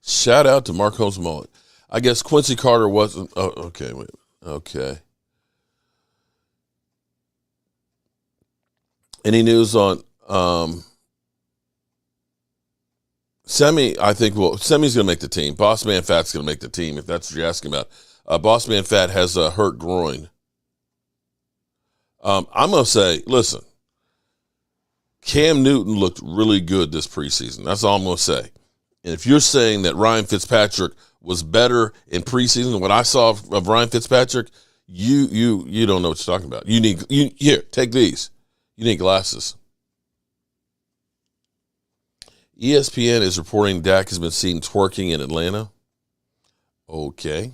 Shout out to Mark Holmes mullet. I guess Quincy Carter wasn't... Oh, okay, wait. Okay. Any news on... Semi, I think, Semi's going to make the team. Boss Man Fat's going to make the team, if that's what you're asking about. Boss Man Fat has a hurt groin. I'm going to say, listen, Cam Newton looked really good this preseason. That's all I'm going to say. And if you're saying that Ryan Fitzpatrick was better in preseason than what I saw of Ryan Fitzpatrick, you don't know what you're talking about. Here, take these. You need glasses. ESPN is reporting Dak has been seen twerking in Atlanta. Okay.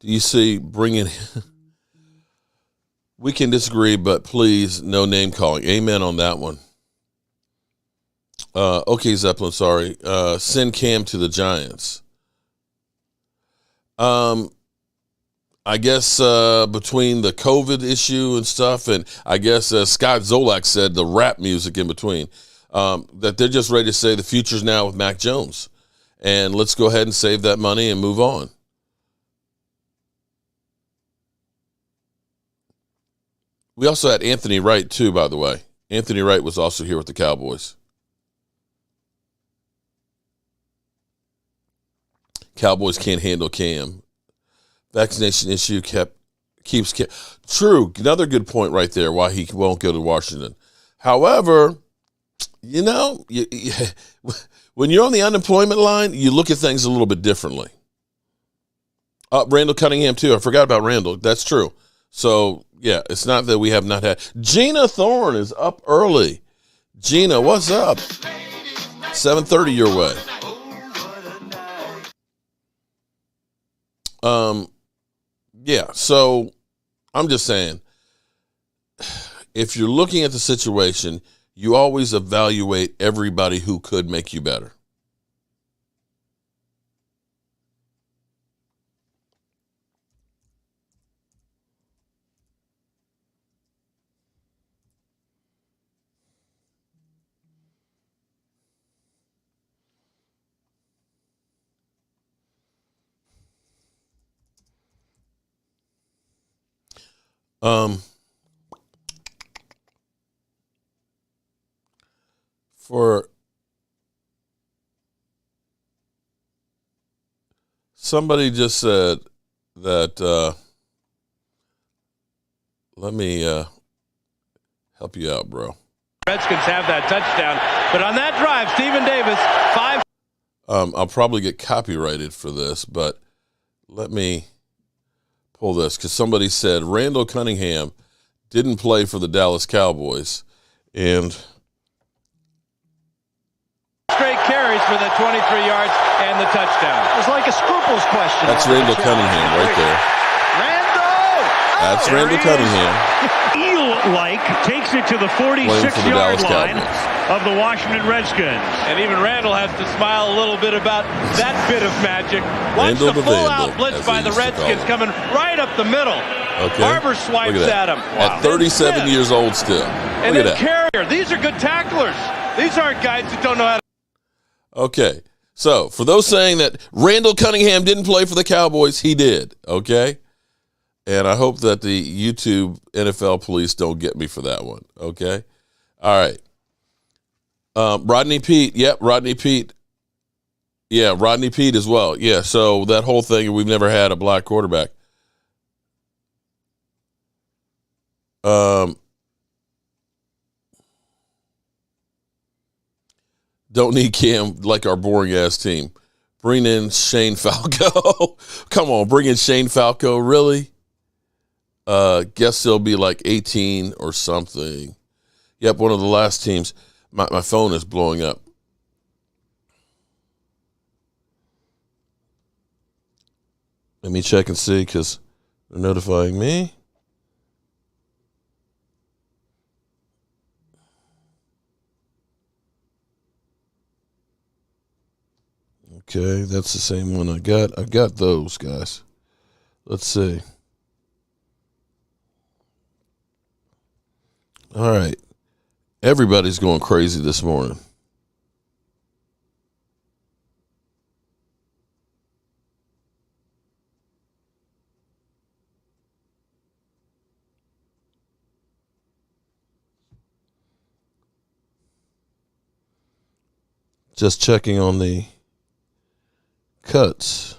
Do you see bringing... We can disagree, but please, no name calling. Amen on that one. Okay, Zeppelin, sorry. Send Cam to the Giants. I guess between the COVID issue and stuff, and I guess Scott Zolak said the rap music in between, that they're just ready to say the future's now with Mac Jones. And let's go ahead and save that money and move on. We also had Anthony Wright, too, by the way. Anthony Wright was also here with the Cowboys. Cowboys can't handle Cam. Vaccination issue keeps Cam. True. Another good point right there why he won't go to Washington. However, when you're on the unemployment line, you look at things a little bit differently. Randall Cunningham, too. I forgot about Randall. That's true. So, yeah, it's not that we have not had. Gina Thorne is up early. Gina, what's up? 7:30 your way. Yeah, so I'm just saying, if you're looking at the situation, you always evaluate everybody who could make you better. For somebody just said that, let me help you out, bro. Redskins have that touchdown, but on that drive, Stephen Davis, 5. I'll probably get copyrighted for this, but let me pull this because somebody said Randall Cunningham didn't play for the Dallas Cowboys, and straight carries for the 23 yards and the touchdown. It was like a scruples question. That's Randall Cunningham right there. That's Randall Cunningham. Eel-like takes it to the 46-yard line of the Washington Redskins. And even Randall has to smile a little bit about that bit of magic. Watch Randall the full-out blitz by the Redskins coming right up the middle. Okay. Barber swipes at him. At 37 years old still. And then Carrier. These are good tacklers. These aren't guys that don't know how to. Okay. So, for those saying that Randall Cunningham didn't play for the Cowboys, he did. Okay? And I hope that the YouTube NFL police don't get me for that one. Okay? All right. Rodney Peete. Yep, Rodney Peete. Yeah, Rodney Peete as well. Yeah, so that whole thing, we've never had a black quarterback. Don't need Cam like our boring-ass team. Bring in Shane Falco. Come on, bring in Shane Falco. Really? Guess he'll be like 18 or something. Yep, one of the last teams. My phone is blowing up. Let me check and see because they're notifying me. Okay, that's the same one I got. I got those, guys. Let's see. All right. Everybody's going crazy this morning. Just checking on the cuts.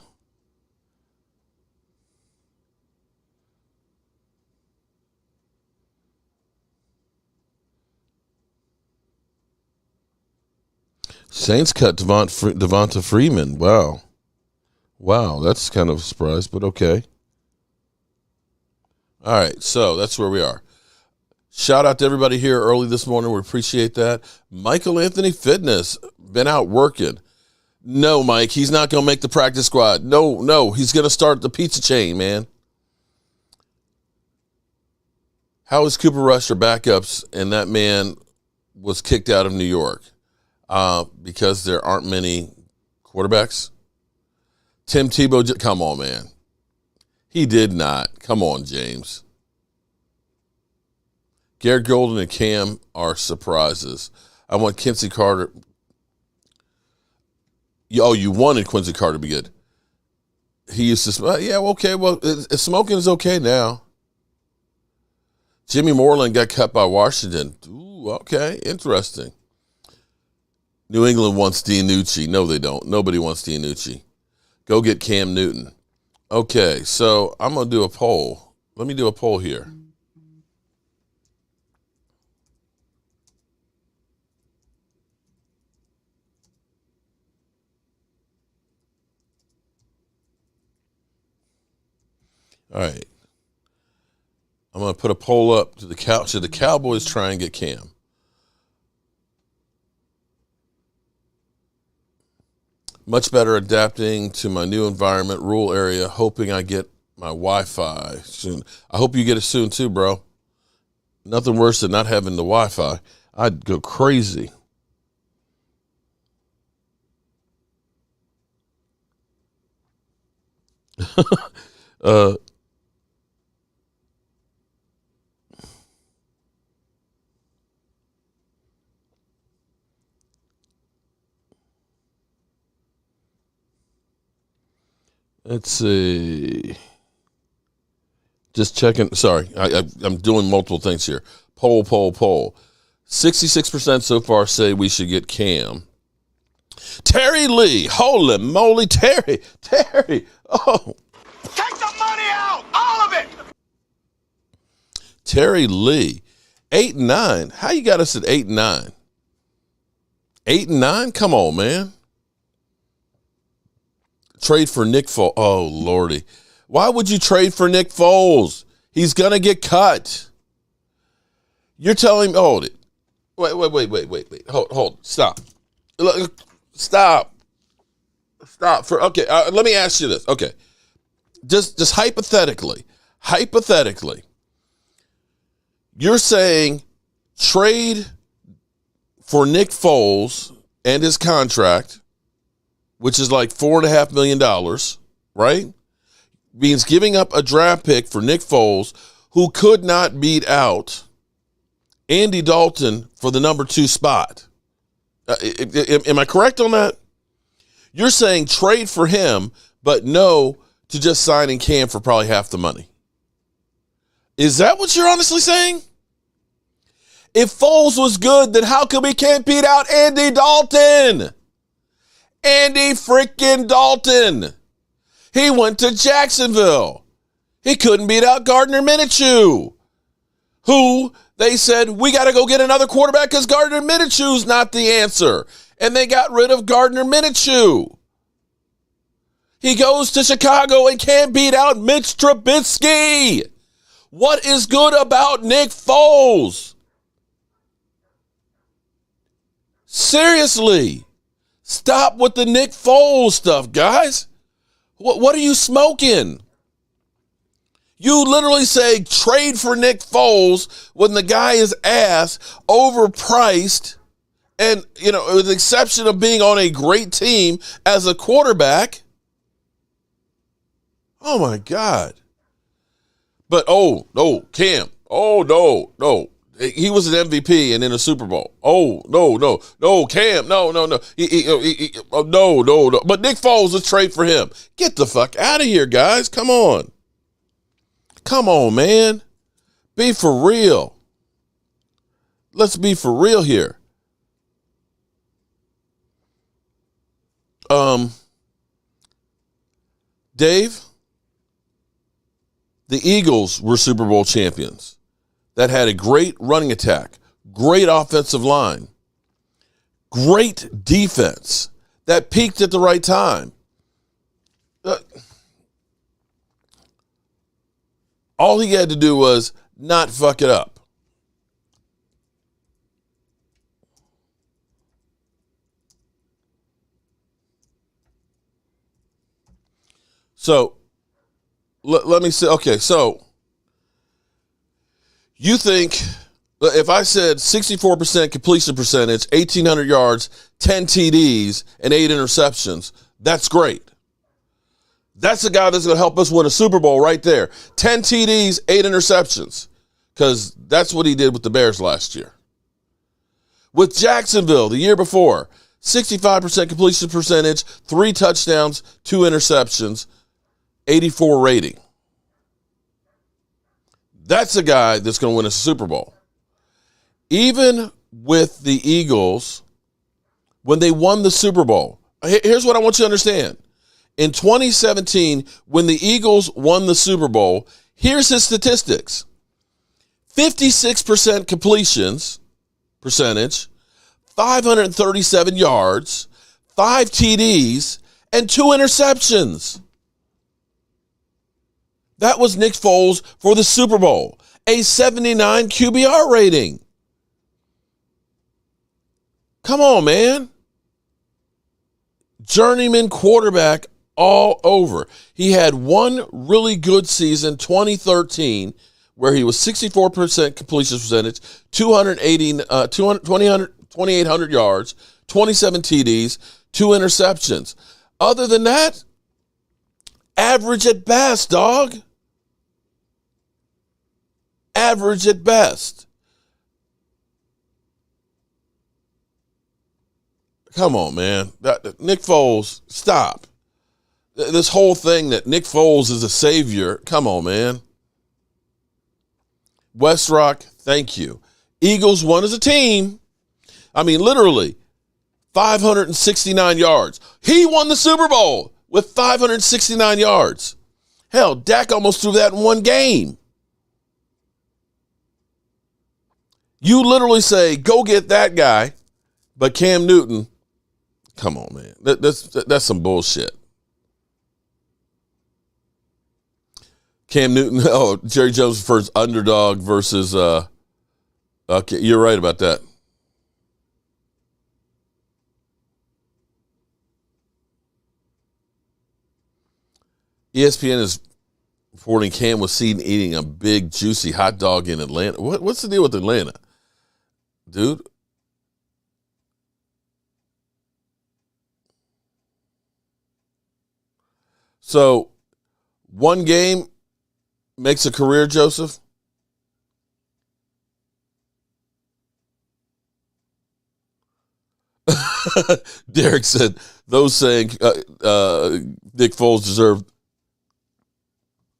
Saints cut Devonta Freeman. Wow, that's kind of a surprise, but okay. All right, so that's where we are. Shout out to everybody here early this morning. We appreciate that. Michael Anthony Fitness, been out working. No, Mike, he's not going to make the practice squad. No, he's going to start the pizza chain, man. How is Cooper Rush or backups, and that man was kicked out of New York? Because there aren't many quarterbacks. Tim Tebow, come on, man. He did not. Come on, James. Garrett Golden and Cam are surprises. I want Quincy Carter. Oh, you wanted Quincy Carter to be good. He used to, yeah, okay, well, smoking is okay now. Jimmy Moreland got cut by Washington. Ooh, okay, interesting. New England wants DiNucci. No, they don't. Nobody wants DiNucci. Go get Cam Newton. Okay, so I'm going to do a poll. Let me do a poll here. All right. I'm going to put a poll up to should the Cowboys try and get Cam? Much better adapting to my new environment, rural area, hoping I get my Wi-Fi soon. I hope you get it soon too, bro. Nothing worse than not having the Wi-Fi. I'd go crazy. Let's see. Just checking. Sorry, I'm doing multiple things here. Poll. 66% so far say we should get Cam. Terry Lee. Holy moly, Terry. Oh. Take the money out. All of it. Terry Lee. 8-9. How you got us at 8-9? 8-9? Come on, man. Trade for Nick Foles. Oh, Lordy. Why would you trade for Nick Foles? He's going to get cut. You're telling me, hold it. Wait. Hold. Stop. Stop. Okay, let me ask you this. Okay. Just hypothetically, you're saying trade for Nick Foles and his contract, which is like $4.5 million, right? Means giving up a draft pick for Nick Foles, who could not beat out Andy Dalton for the number 2 spot. Am I correct on that? You're saying trade for him, but no to just signing Cam for probably half the money. Is that what you're honestly saying? If Foles was good, then how come he can't beat out Andy Dalton? Andy freaking Dalton. He went to Jacksonville. He couldn't beat out Gardner Minshew, who they said, we got to go get another quarterback because Gardner Minshew's not the answer. And they got rid of Gardner Minshew. He goes to Chicago and can't beat out Mitch Trubisky. What is good about Nick Foles? Seriously, stop with the Nick Foles stuff, guys. What are you smoking? You literally say trade for Nick Foles when the guy is ass, overpriced, and, you know, with the exception of being on a great team as a quarterback. Oh, my God. But, no, Cam. Oh, no. He was an MVP and in a Super Bowl. Oh, no, Cam. No. No. But Nick Foles, let's trade for him. Get the fuck out of here, guys. Come on. Come on, man. Be for real. Let's be for real here. Dave, the Eagles were Super Bowl champions that had a great running attack, great offensive line, great defense that peaked at the right time. All he had to do was not fuck it up. So, let me say, okay, so you think, if I said 64% completion percentage, 1,800 yards, 10 TDs, and 8 interceptions, that's great. That's the guy that's going to help us win a Super Bowl right there. 10 TDs, 8 interceptions, because that's what he did with the Bears last year. With Jacksonville the year before, 65% completion percentage, 3 touchdowns, 2 interceptions, 84 rating. That's a guy that's going to win us a Super Bowl. Even with the Eagles, when they won the Super Bowl, here's what I want you to understand. In 2017, when the Eagles won the Super Bowl, here's his statistics. 56% completions percentage, 537 yards, 5 TDs, and 2 interceptions. That was Nick Foles for the Super Bowl, a 79 QBR rating. Come on, man. Journeyman quarterback all over. He had one really good season, 2013, where he was 64% completion percentage, 2,800 yards, 27 TDs, 2 interceptions. Other than that, average at best, dog. Average at best. Come on, man. Nick Foles, stop. This whole thing that Nick Foles is a savior, come on, man. Westrock, thank you. Eagles won as a team. I mean, literally, 569 yards. He won the Super Bowl with 569 yards. Hell, Dak almost threw that in one game. You literally say, go get that guy, but Cam Newton, come on, man. That's some bullshit. Cam Newton, Jerry Jones prefers underdog versus, okay, you're right about that. ESPN is reporting Cam was seen eating a big, juicy hot dog in Atlanta. What's the deal with Atlanta? Dude. So, one game makes a career, Joseph? Derek said, those saying Nick Foles deserved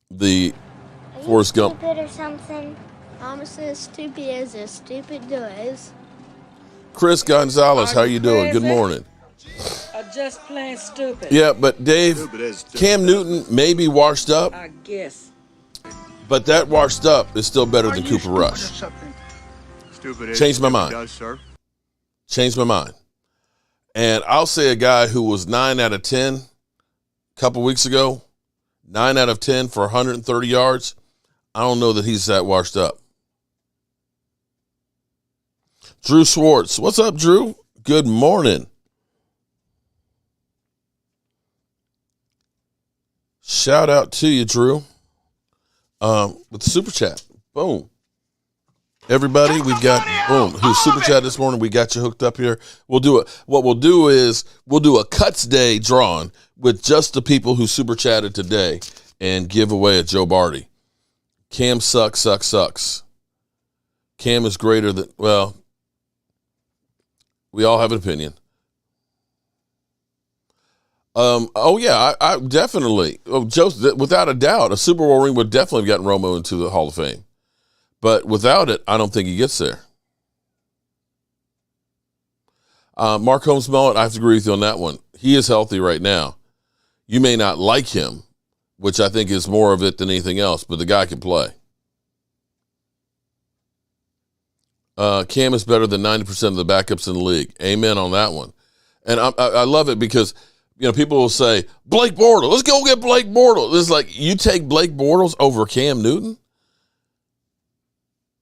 the Forrest Gump. Stupid or something? Mama says stupid is as stupid does. Chris Gonzalez, how you doing? Good morning. Or just plain stupid? Yeah, but Dave, Cam Newton may be washed up, I guess. but that washed up is still better than Cooper Rush. Changed my mind. Changed my mind. And I'll say a guy who was 9 out of 10 a couple weeks ago, 9 out of 10 for 130 yards, I don't know that he's that washed up. Drew Schwartz. What's up, Drew? Good morning. Shout out to you, Drew. With the super chat. Boom. Everybody, we got boom. Who's super chat this morning? We got you hooked up here. We'll do it. What we'll do is we'll do a Cuts Day drawing with just the people who super chatted today and give away a Joe Barty. Cam sucks. Cam is greater than, well, we all have an opinion. I definitely. Joe, without a doubt, a Super Bowl ring would definitely have gotten Romo into the Hall of Fame. But without it, I don't think he gets there. Mark Holmes Mullet, I have to agree with you on that one. He is healthy right now. You may not like him, which I think is more of it than anything else, but the guy can play. Cam is better than 90% of the backups in the league. Amen on that one. And I love it because, you know, people will say, Blake Bortles, let's go get Blake Bortles. It's like, you take Blake Bortles over Cam Newton?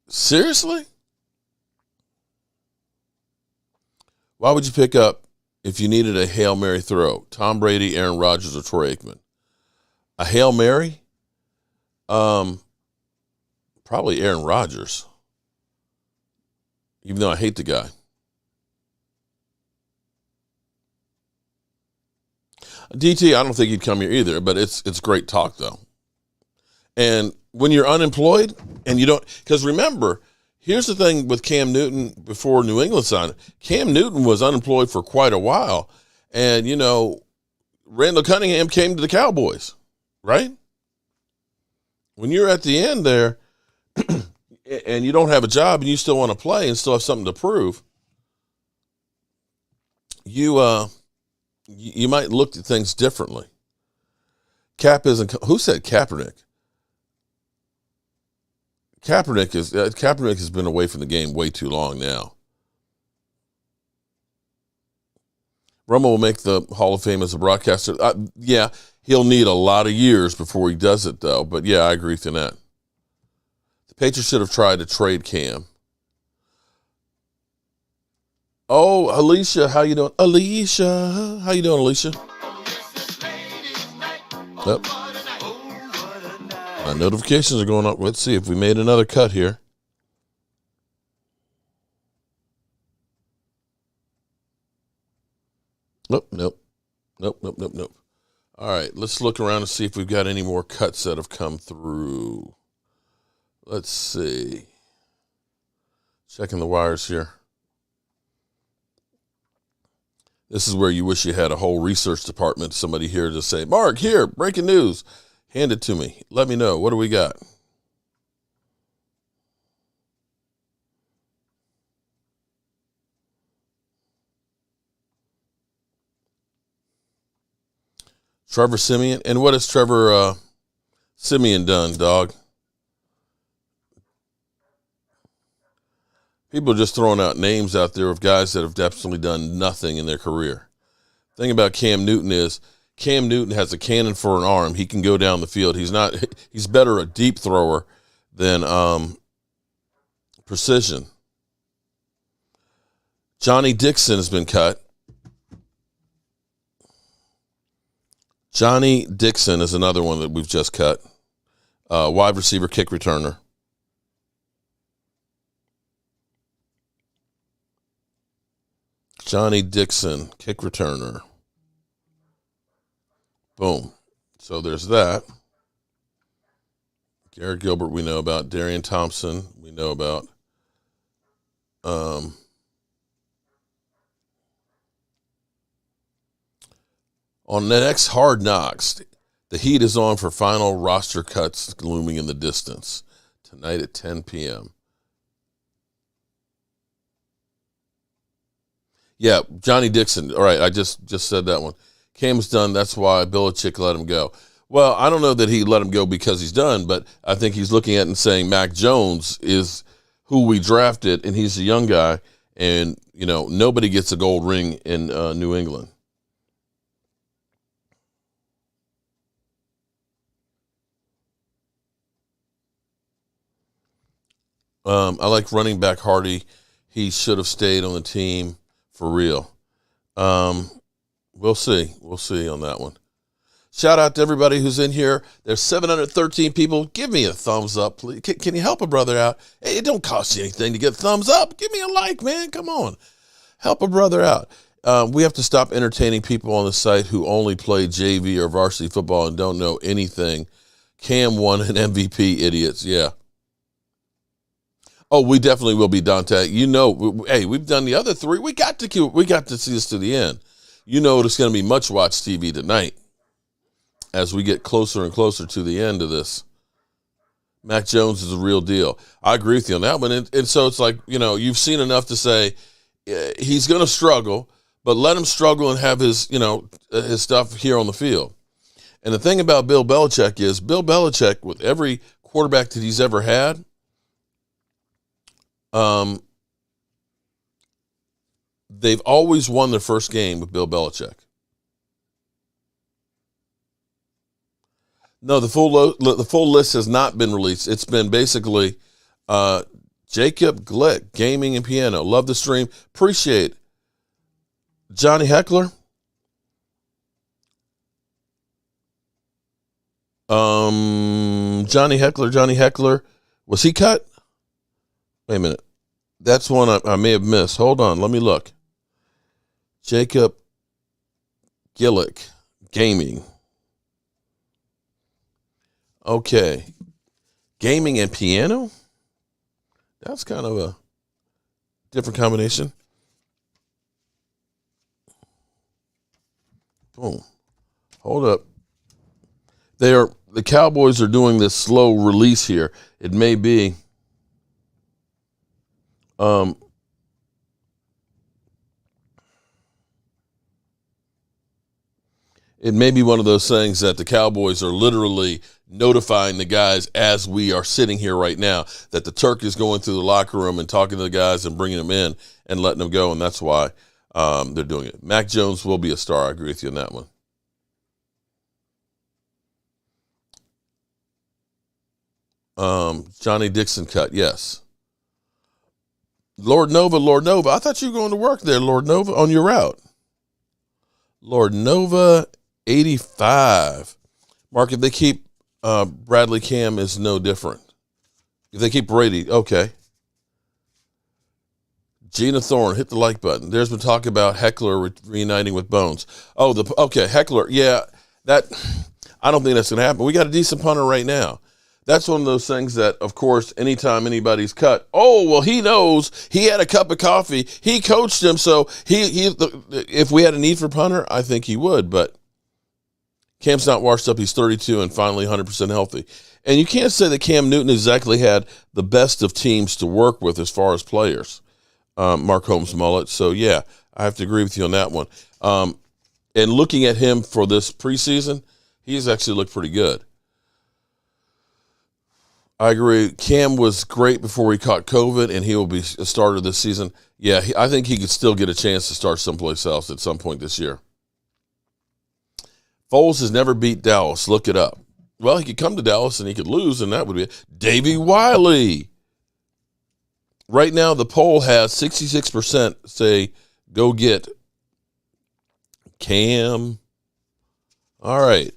Seriously? Why would you pick up if you needed a Hail Mary throw? Tom Brady, Aaron Rodgers, or Troy Aikman? A Hail Mary? Probably Aaron Rodgers. Even though I hate the guy. DT, I don't think he'd come here either, but it's great talk, though. And when you're unemployed and you don't, because remember, here's the thing with Cam Newton before New England signed it. Cam Newton was unemployed for quite a while. And, you know, Randall Cunningham came to the Cowboys, right? When you're at the end there and you don't have a job and you still want to play and still have something to prove, you might look at things differently. Cap isn't, who said Kaepernick? Kaepernick has been away from the game way too long now. Romo will make the Hall of Fame as a broadcaster. Yeah, he'll need a lot of years before he does it, though. But, yeah, I agree with you on that. The Patriots should have tried to trade Cam. Oh, Alicia, how you doing? Alicia, how you doing, Alicia? Yep. My notifications are going up. Let's see if we made another cut here. Nope. All right, let's look around and see if we've got any more cuts that have come through. Let's see. Checking the wires here. This is where you wish you had a whole research department, somebody here to say, Mark, here, breaking news. Hand it to me. Let me know. What do we got? Trevor Siemian. And what has Trevor Siemian done, dog? People are just throwing out names out there of guys that have definitely done nothing in their career. The thing about Cam Newton is Cam Newton has a cannon for an arm. He can go down the field. He's better a deep thrower than precision. Johnny Dixon has been cut. Johnny Dixon is another one that we've just cut. Wide receiver, kick returner. Johnny Dixon, kick returner. Boom. So there's that. Garrett Gilbert we know about. Darian Thompson we know about. On the next Hard Knocks, the heat is on for final roster cuts looming in the distance. Tonight at 10 p.m. Yeah, Johnny Dixon. All right, I just said that one. Cam's done. That's why Belichick let him go. Well, I don't know that he let him go because he's done, but I think he's looking at it and saying Mac Jones is who we drafted, and he's a young guy, and, you know, nobody gets a gold ring in New England. I like running back Hardy. He should have stayed on the team for real. We'll see. We'll see on that one. Shout out to everybody who's in here. There's 713 people. Give me a thumbs up, please. Can you help a brother out? Hey, it don't cost you anything to get a thumbs up. Give me a like, man. Come on. Help a brother out. We have to stop entertaining people on the site who only play JV or varsity football and don't know anything. Cam won an MVP, idiots. Yeah. Oh, we definitely will be, Dante. You know, hey, we've done the other three. We got to see this to the end. You know, it's going to be much watched TV tonight as we get closer and closer to the end of this. Mac Jones is a real deal. I agree with you on that one. And so it's like, you know, you've seen enough to say he's going to struggle, but let him struggle and have his, you know, his stuff here on the field. And the thing about Bill Belichick is Bill Belichick, with every quarterback that he's ever had, they've always won their first game with Bill Belichick. No, the full list has not been released. It's been basically Jacob Glick, gaming and piano. Love the stream. Appreciate it. Johnny Heckler. Johnny Heckler. Was he cut? Wait a minute. That's one I may have missed. Hold on. Let me look. Jacob Gillick, gaming. Okay. Gaming and piano? That's kind of a different combination. Boom. Hold up. The Cowboys are doing this slow release here. It may be it may be one of those things that the Cowboys are literally notifying the guys as we are sitting here right now that the Turk is going through the locker room and talking to the guys and bringing them in and letting them go, and that's why they're doing it. Mac Jones will be a star. I agree with you on that one. Johnny Dixon cut, yes. Lord Nova. I thought you were going to work there, Lord Nova, on your route. Lord Nova 85. Mark, if they keep Bradley, Cam is no different. If they keep Brady, okay. Gina Thorne, hit the like button. There's been talk about Heckler reuniting with Bones. Oh, okay, Heckler. Yeah, that I don't think that's going to happen. We got a decent punter right now. That's one of those things that, of course, anytime anybody's cut, oh, well, he knows he had a cup of coffee. He coached him, so if we had a need for punter, I think he would. But Cam's not washed up. He's 32 and finally 100% healthy. And you can't say that Cam Newton exactly had the best of teams to work with as far as players, Mark Holmes mullet. So, yeah, I have to agree with you on that one. And looking at him for this preseason, he's actually looked pretty good. I agree. Cam was great before he caught COVID, and he will be a starter this season. Yeah, I think he could still get a chance to start someplace else at some point this year. Foles has never beat Dallas. Look it up. Well, he could come to Dallas, and he could lose, and that would be it. Davey Wiley. Right now, the poll has 66% say go get Cam. All right.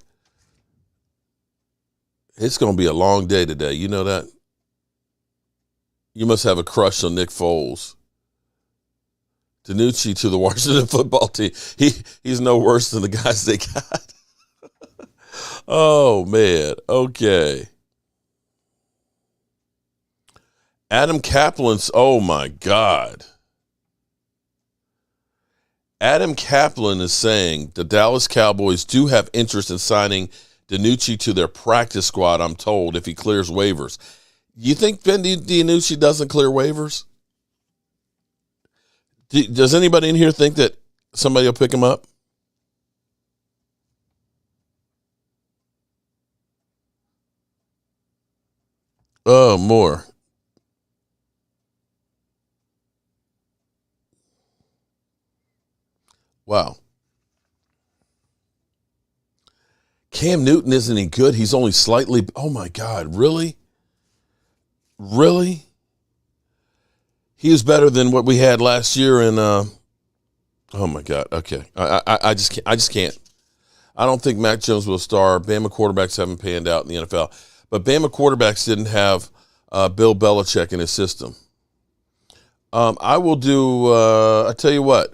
It's going to be a long day today. You know that? You must have a crush on Nick Foles. DiNucci to the Washington football team. He's no worse than the guys they got. Oh, man. Okay. Adam Kaplan's, oh, my God. Adam Kaplan is saying the Dallas Cowboys do have interest in signing DiNucci to their practice squad, I'm told, if he clears waivers. You think Ben DiNucci doesn't clear waivers? Does anybody in here think that somebody will pick him up? Oh, more. Wow. Cam Newton isn't any good. He's only slightly. Oh, my God. Really? Really? He was better than what we had last year. And, oh, my God. Okay. I just can't. I don't think Mac Jones will star. Bama quarterbacks haven't panned out in the NFL. But Bama quarterbacks didn't have Bill Belichick in his system. I will do, I tell you what.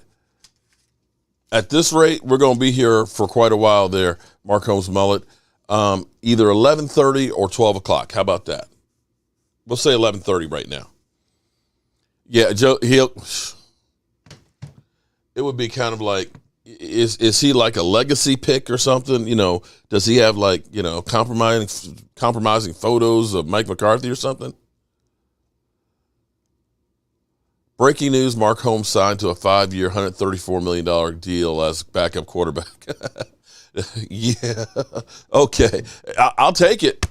At this rate, we're going to be here for quite a while there, Mark Holmes Mullet. Either 11:30 or 12 o'clock. How about that? We'll say 11:30 right now. Yeah, Joe, it would be kind of like, is he like a legacy pick or something? You know, does he have like, you know, compromising photos of Mike McCarthy or something? Breaking news, Mark Holmes signed to a 5-year, $134 million deal as backup quarterback. Yeah. Okay. I'll take it.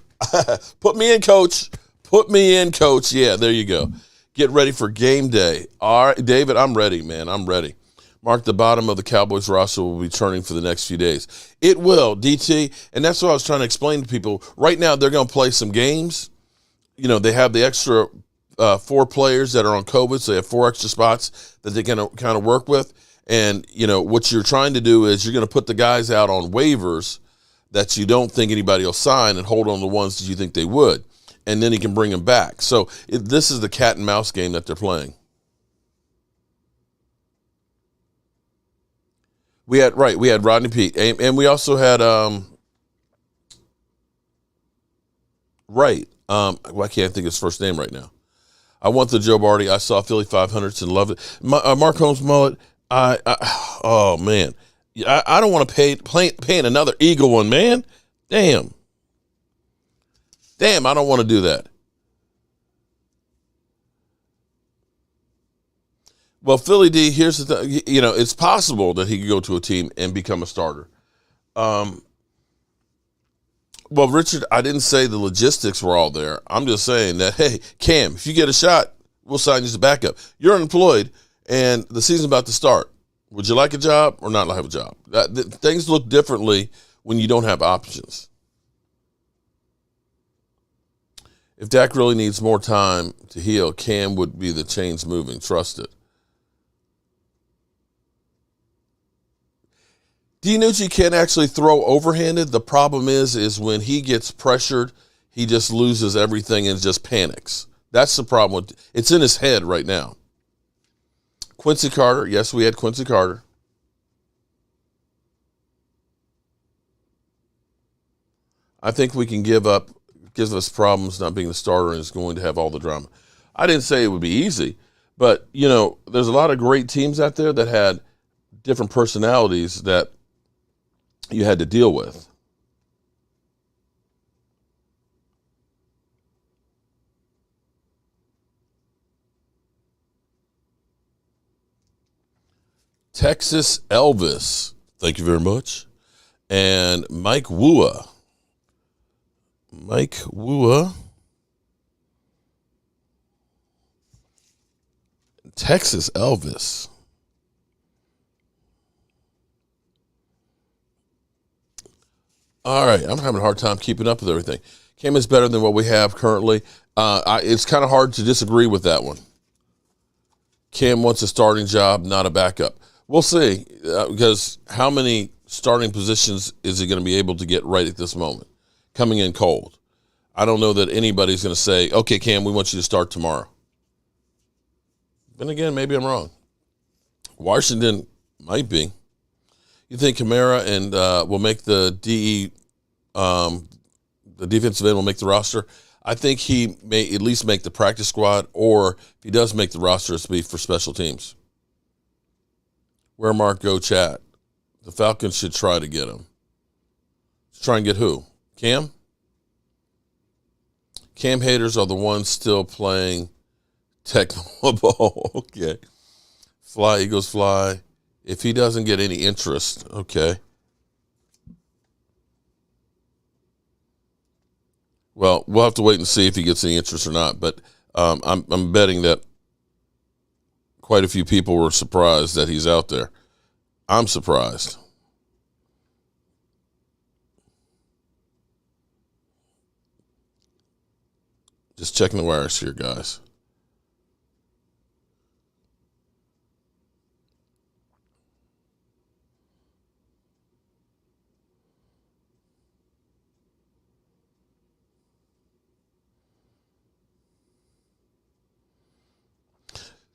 Put me in, coach. Put me in, coach. Yeah, there you go. Get ready for game day. All right, David, I'm ready, man. I'm ready. Mark, the bottom of the Cowboys roster will be turning for the next few days. It will, DT. And that's what I was trying to explain to people. Right now, they're going to play some games. You know, they have the extra 4 players that are on COVID, so they have 4 extra spots that they can kind of work with. And, you know, what you're trying to do is you're going to put the guys out on waivers that you don't think anybody will sign and hold on to the ones that you think they would. And then he can bring them back. So this is the cat and mouse game that they're playing. We had Rodney Peete. And we also had, I can't think of his first name right now. I want the Joe Barty. I saw Philly 500s and loved it. Mark Holmes Mullet, oh, man. I don't want to pay another Eagle one, man. Damn, I don't want to do that. Well, Philly D, here's the thing. You know, it's possible that he could go to a team and become a starter. Well, Richard, I didn't say the logistics were all there. I'm just saying that, hey, Cam, if you get a shot, we'll sign you as a backup. You're unemployed, and the season's about to start. Would you like a job or not have a job? Things look differently when you don't have options. If Dak really needs more time to heal, Cam would be the chains moving. Trust it. DiNucci can't actually throw overhanded. The problem is when he gets pressured, he just loses everything and just panics. That's the problem. It's in his head right now. Quincy Carter. Yes, we had Quincy Carter. I think we can give up. Gives us problems not being the starter and is going to have all the drama. I didn't say it would be easy, but, you know, there's a lot of great teams out there that had different personalities that you had to deal with. Texas Elvis, thank you very much. And Mike Wua. Texas Elvis. All right, I'm having a hard time keeping up with everything. Cam is better than what we have currently. It's kind of hard to disagree with that one. Cam wants a starting job, not a backup. We'll see, because how many starting positions is he going to be able to get right at this moment, coming in cold? I don't know that anybody's going to say, okay, Cam, we want you to start tomorrow. Then again, maybe I'm wrong. Washington might be. You think Kamara and will make the defensive end will make the roster? I think he may at least make the practice squad, or if he does make the roster, it's be for special teams. Where Mark go chat? The Falcons should try to get him. Try and get who? Cam? Cam haters are the ones still playing techno ball. Okay. Fly, Eagles fly. If he doesn't get any interest, okay. Well, we'll have to wait and see if he gets any interest or not. But I'm betting that quite a few people were surprised that he's out there. I'm surprised. Just checking the wires here, guys.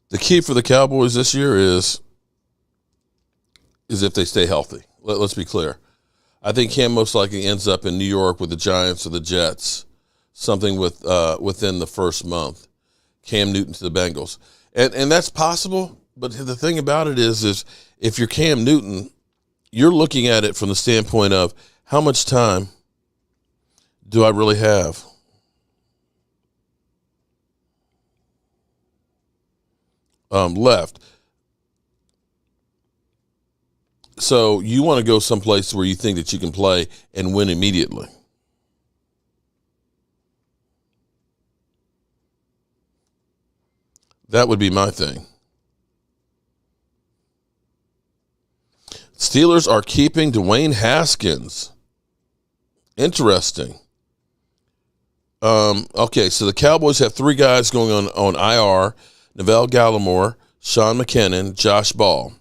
The key for the Cowboys this year is if they stay healthy. Let's be clear. I think Cam most likely ends up in New York with the Giants or the Jets, something within the first month. Cam Newton to the Bengals. And that's possible, but the thing about it is if you're Cam Newton, you're looking at it from the standpoint of how much time do I really have? Left. So you want to go someplace where you think that you can play and win immediately. That would be my thing. Steelers are keeping Dwayne Haskins. Interesting. Okay, so the Cowboys have 3 guys going on IR. Neville Gallimore, Sean McKinnon, Josh Ball.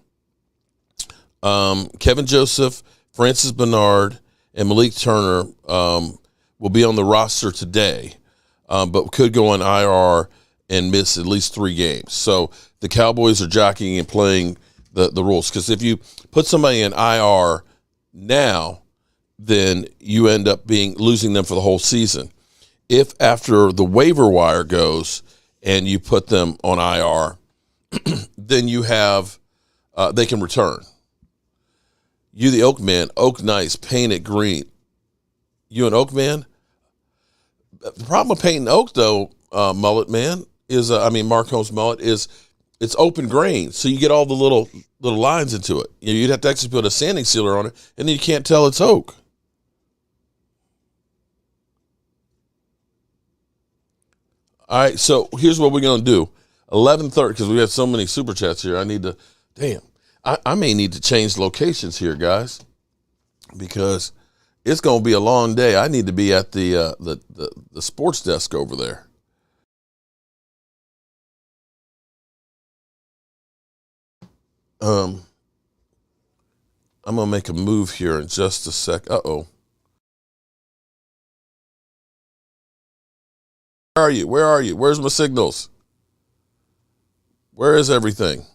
Kevin Joseph, Francis Bernard, and Malik Turner will be on the roster today, but could go on IR and miss at least 3 games. So the Cowboys are jockeying and playing the rules. Because if you put somebody in IR now, then you end up losing them for the whole season. If after the waiver wire goes and you put them on IR, then you have they can return. You, the Oak Man, Oak Nice, paint it green. You an Oak Man? The problem with painting oak, though, Mullet Man, is Mark Holmes Mullet, is it's open grain, so you get all the little lines into it. You'd have to actually put a sanding sealer on it, and then you can't tell it's oak. All right, so here's what we're going to do. 11:30, because we have so many super chats here. I may need to change locations here, guys, because it's going to be a long day. I need to be at the sports desk over there. I'm going to make a move here in just a sec. Uh-oh. Where are you? Where's my signals? Where is everything?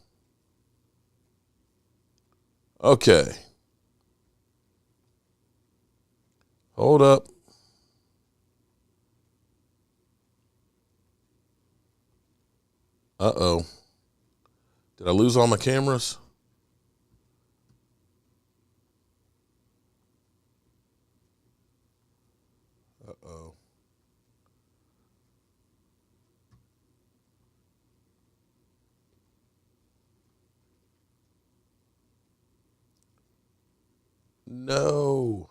Okay. Hold up. Uh-oh. Did I lose all my cameras? Uh-oh. No.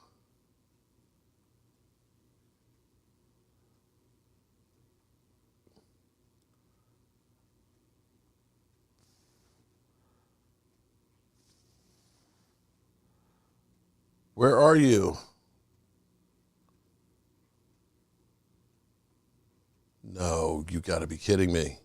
Where are you? No, you got to be kidding me.